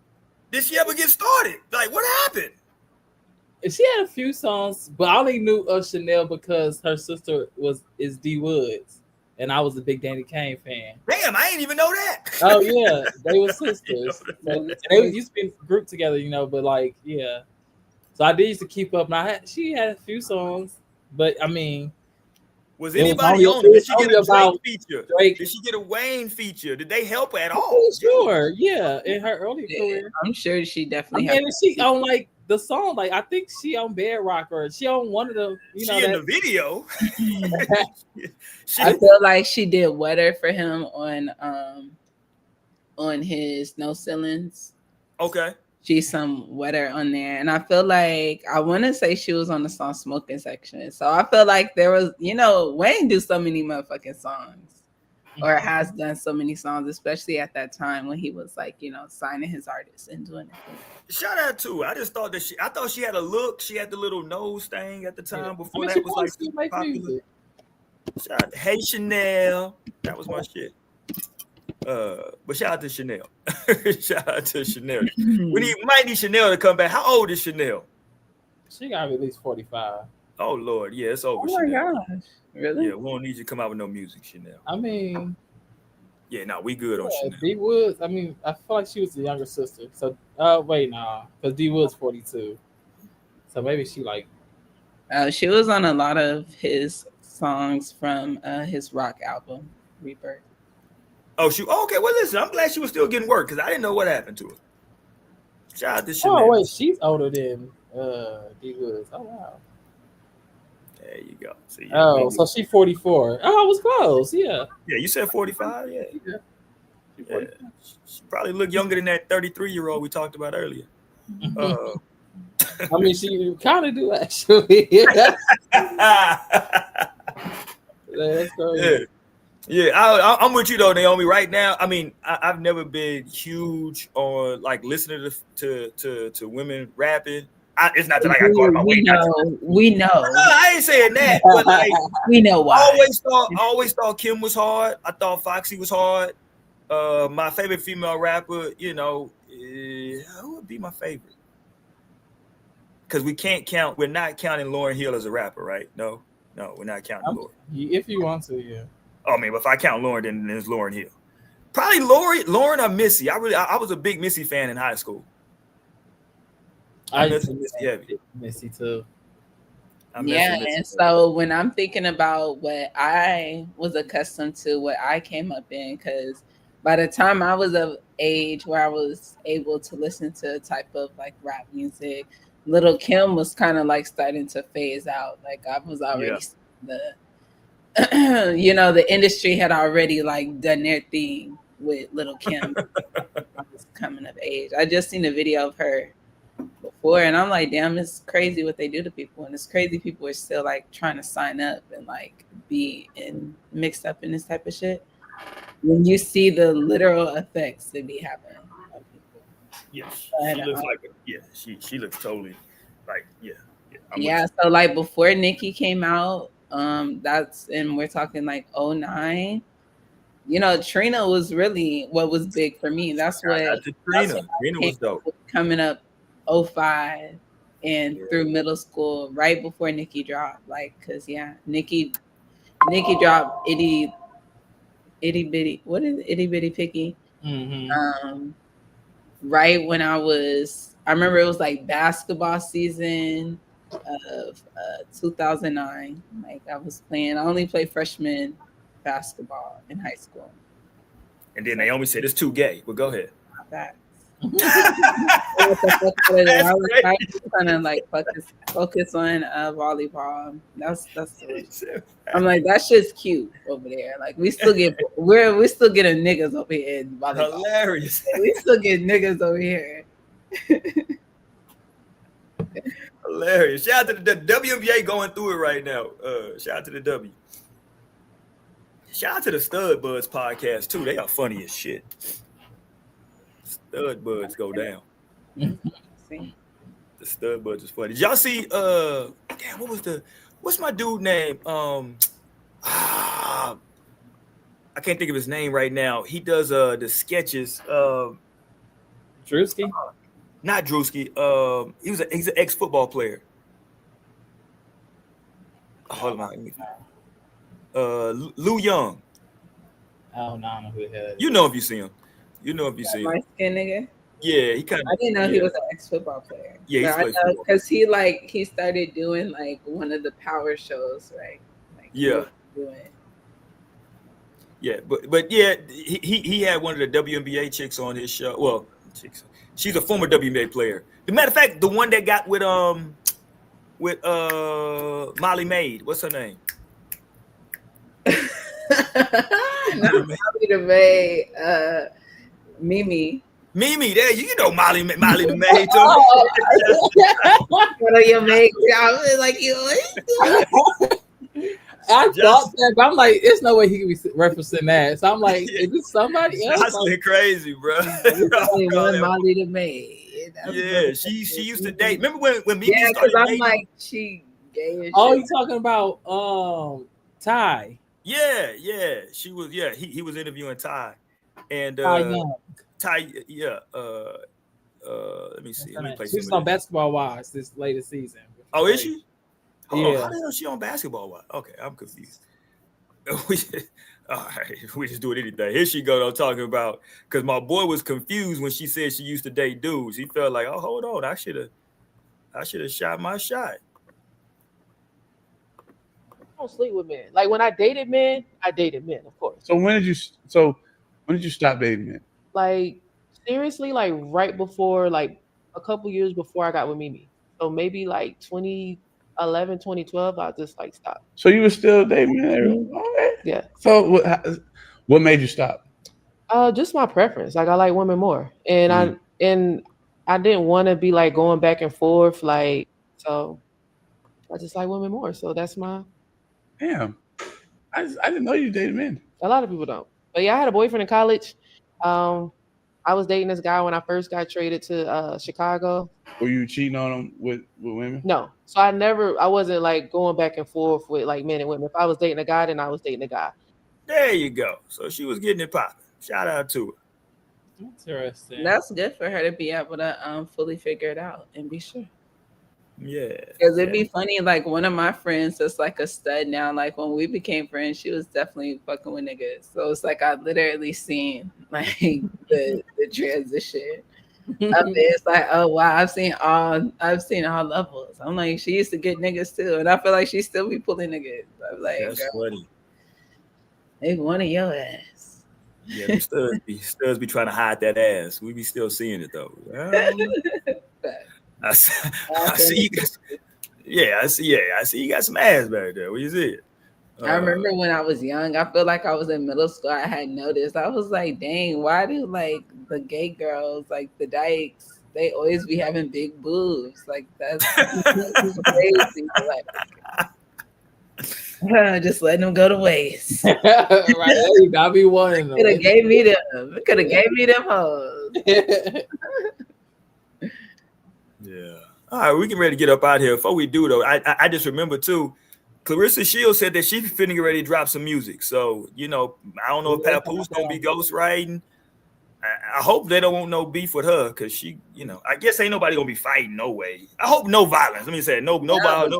Did she ever get started? Like, what happened? She had a few songs, but I only knew of Chanel because her sister is D Woods, and I was a big Danny Kane fan. Damn, I didn't even know that. Oh yeah, they were sisters. They used to be grouped together, but like, yeah. So I did used to keep up. Now she had a few songs, but I mean, was anybody on it? Did she get a Drake feature? Did she get a Wayne feature? Did they help her at all? Sure, yeah. In her early career, I'm sure she definitely. And she on like the song, like I think she on Bedrock or she on one of them. She in the video. I feel like she did Wetter for him on his No Ceilings. Okay. She's some Wetter on there. And I feel like I want to say she was on the song Smoking Section. So I feel like there was, Wayne do so many motherfucking songs or has done so many songs, especially at that time when he was like, signing his artists and doing it. Shout out to her. I just thought I thought she had a look. She had the little nose thing at the time before that was like super popular. Shout out, hey Chanel. That was my shit. But shout out to Chanel. Shout out to Chanel. Might need Chanel to come back. How old is Chanel? She got to be at least 45. Oh Lord, yeah, it's over. Oh my Chanel. gosh, really? Yeah, we don't need you to come out with no music, Chanel. I mean, yeah, no, we good on Chanel. D Woods. I mean, I feel like she was the younger sister. So, wait, nah, because D Woods 42. So maybe she like. She was on a lot of his songs from his rock album, Rebirth. Oh, okay. Well, listen, I'm glad she was still getting work because I didn't know what happened to her. Shout out to Chanel. Oh wait, she's older than D Woods. Oh wow. There you go. See, so she's 44. Oh, I was close. Yeah. Yeah, you said 45. Yeah. She probably looked younger than that 33-year-old we talked about earlier. I mean, she kind of do actually. That's crazy. Yeah, I'm with you though, Naomi. Right now, I mean, I've never been huge on like listening to women rapping. It's not that I got caught in my way. We know. No, I ain't saying that, but like we know why. I always thought Kim was hard. I thought Foxy was hard. My favorite female rapper, who would be my favorite? Because we're not counting Lauryn Hill as a rapper, right? No, we're not counting Lauryn. If you want to, yeah. Oh, I mean, if I count Lauryn, then it's Lauryn Hill. Probably Lauryn or Missy. I was a big Missy fan in high school. I used to Missy Missy too. And so when I'm thinking about what I was accustomed to, what I came up in, because by the time I was of age where I was able to listen to a type of like rap music, Little Kim was kind of like starting to phase out. Like I was already the industry had already like done their thing with Little Kim. I was coming of age. I just seen a video of her before, and I'm like, damn, it's crazy what they do to people, and it's crazy people are still like trying to sign up and like be mixed up in this type of shit. When you see the literal effects that be happening. Yes, she looks like she looks totally like So like before Nicki came out, and we're talking like 2009. Trina was really what was big for me. That's what Trina was dope. Coming up 2005 and through middle school, right before Nicki dropped. Like, cause Nicki dropped itty bitty. What is itty bitty picky? Mm-hmm. Right when I remember it was like basketball season of 2009. Like I only played freshman basketball in high school. And then Naomi said it's too gay. Well, go ahead. I was trying to like focus on volleyball. That's I'm like, that shit's cute over there. Like we still getting niggas over here in volleyball. Hilarious. We still get niggas over here. Hilarious. Shout out to the WNBA going through it right now. Shout out to the W. Shout out to the Stud Buds podcast too. They are funny as shit. Stud Buds go down. The Stud Buds is funny. Did y'all see what's my dude name? I can't think of his name right now. He does the sketches. Drewski? Not Drewski. He's an ex-football player. Hold on. Lou Young. Oh no, I don't know who the hell. You know if you see him. Light skin nigga. Yeah, he kind of. I didn't know he was an ex-football player. Yeah, I know because he started doing like one of the power shows, right? Like, but he had one of the WNBA chicks on his show. Well, she's a former WNBA player. As a matter of fact, the one that got with Molly Maid. What's her name? Not Molly the Maid. Mimi. There, you know Molly the Maid too. One of your maid jobs, like you. I thought that, but I'm like, there's no way he could be referencing that. So I'm like, is this somebody else? That's crazy, bro. Molly the Maid. Yeah, she used to date. Remember when Mimi started because I'm dating? like, she gay. Oh, you talking about Ty? Yeah, she was. Yeah, he was interviewing Ty. and Young. Ty, yeah. Let me see. Let me play some She's of on this. Basketball Wives this latest season. Oh, is she? Hold on. Yeah. How the hell is she on Basketball Wives? Okay, I'm confused. All right, we just doing anything. Here she go. I'm talking about because my boy was confused when she said she used to date dudes. He felt like, oh, hold on, I should have shot my shot. I don't sleep with men. Like when I dated men, of course. So when did you stop dating men? Like seriously, like right before, like a couple years before I got with Mimi. So maybe like 2011, 2012, I just like stopped. So you were still dating men? Mhm. Okay. Yeah. So what made you stop? Just my preference. Like I like women more, and I didn't want to be like going back and forth. Like so, I just like women more. So that's my. Damn, I didn't know you dated men. A lot of people don't. But yeah, I had a boyfriend in college. I was dating this guy when I first got traded to Chicago. Were you cheating on him with women? No. So I wasn't like going back and forth with like men and women. If I was dating a guy, then I was dating a guy. There you go. So she was getting it popping. Shout out to her. Interesting. That's good for her to be able to fully figure it out and be sure. Yeah. Because it'd be funny, like one of my friends that's like a stud now, like when we became friends, she was definitely fucking with niggas. So it's like I literally seen like the transition. It's like, oh wow, I've seen all levels. I'm like, she used to get niggas too, and I feel like she still be pulling niggas. I'm like, that's funny. They wanted your ass. Yeah, them studs be trying to hide that ass. We be still seeing it though. I see you guys. Yeah, I see you got some ass back there. What you see? I remember when I was young, I feel like I was in middle school. I had noticed. I was like, dang, why do like the gay girls, like the dykes, they always be having big boobs? Like that's crazy. Like, just letting them go to waste. Right, there you gotta be one of them. Could have gave me them. Could have gave me them hoes. Yeah. All right, we getting ready to get up out here. Before we do though, I just remember too, Clarissa Shields said that she's finna ready to drop some music. So, I don't know if Papoose gonna be ghostwriting. I hope they don't want no beef with her because she, I guess ain't nobody gonna be fighting no way. I hope no violence. Let me say nobody.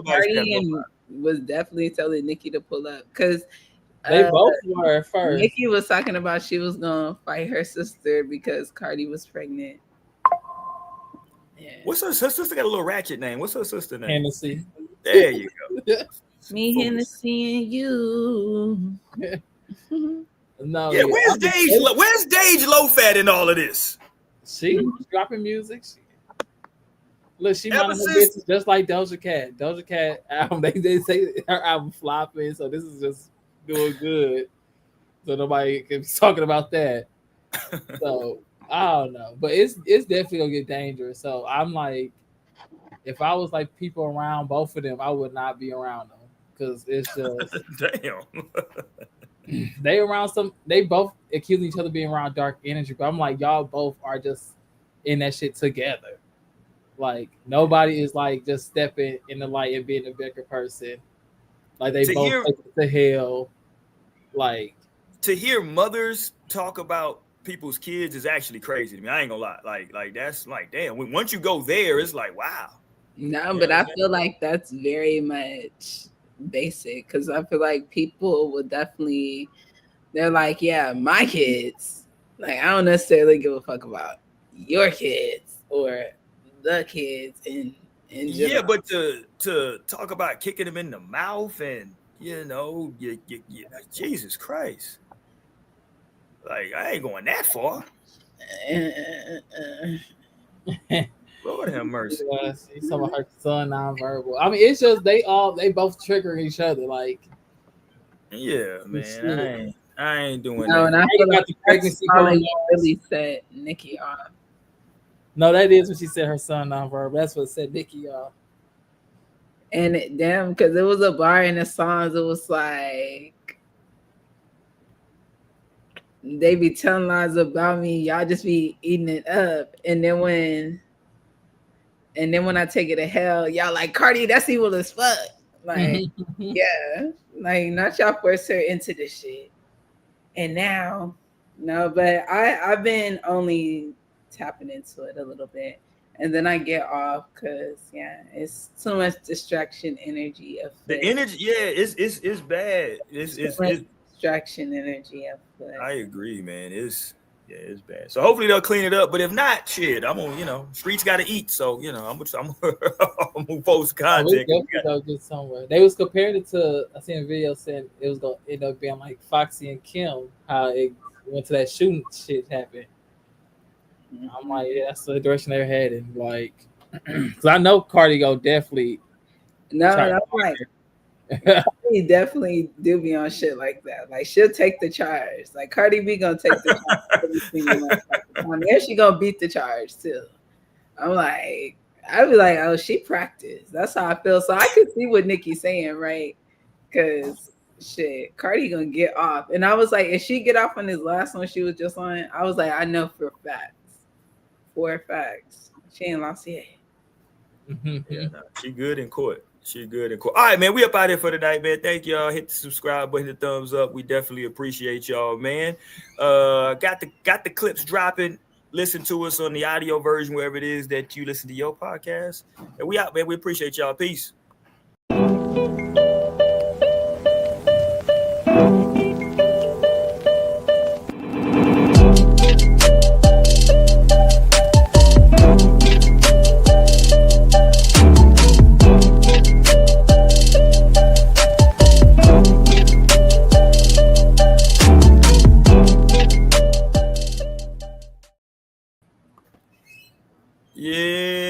Was definitely telling Nikki to pull up because they both were at first. Nikki was talking about she was gonna fight her sister because Cardi was pregnant. Yeah. What's her sister? Got a little ratchet name. What's her sister name? Hennessy. There you go. Me, Hennessy, and you. No. Yeah, where's Dage Low-Fat in all of this? She's dropping music. Look, she minded her business just like Doja Cat. Doja Cat album, they say her album flopping, so this is just doing good. So nobody can be talking about that. So I don't know, but it's definitely gonna get dangerous. So I'm like, if I was like people around both of them, I would not be around them because it's just damn. They both accuse each other of being around dark energy, but I'm like, y'all both are just in that shit together. Like nobody is like just stepping in the light and being a bigger person. Like they both take it to hell. Like to hear mothers talk about people's kids is actually crazy to me. I ain't gonna lie. Like that's like damn. Once you go there, it's like wow. No, but I feel like that's very much basic because I feel like people will definitely. They're like, yeah, my kids. Like I don't necessarily give a fuck about your kids or the kids in general. Yeah, but to talk about kicking them in the mouth and Jesus Christ. Like I ain't going that far. Lord have mercy. He's talking about her son nonverbal. I mean, it's just they both triggering each other. Like, yeah, man, I ain't doing that. And I feel like the pregnancy really set Nikki off. No, that is when she said her son nonverbal. That's what set Nikki off. And because it was a bar in the songs, it was like they be telling lies about me. Y'all just be eating it up. And then when I take it to hell, y'all like Cardi, that's evil as fuck. Like, yeah, like not y'all force her into this shit. And now No, but I've been only tapping into it a little bit, and then I get off because it's too much distraction energy. The energy, it's bad. It's distraction energy. I agree, man. It's bad. So hopefully they'll clean it up. But if not, shit, I'm on. Streets got to eat. So I'm gonna post content. We go get somewhere. They was comparing it to. I seen a video saying it was gonna end up being like Foxy and Kim. How it went to that shooting shit happened. I'm like, yeah, that's the direction they're heading. Like, because I know Cardi go definitely. No, that's right. He definitely do be on shit like that. Like she'll take the charge. Like Cardi B gonna take the charge every single time. And she gonna beat the charge too. I'm like, I'd be like, oh, she practiced. That's how I feel. So I could see what Nikki's saying, right? Because shit, Cardi gonna get off. And I was like, if she get off on this last one she was just on, I was like, I know for facts. She ain't lost yet. She good in court. All right, man. We up out here for tonight, man. Thank y'all. Hit the subscribe button, hit the thumbs up. We definitely appreciate y'all, man. Got the clips dropping. Listen to us on the audio version, wherever it is that you listen to your podcast. And we out, man. We appreciate y'all. Peace. Yeah.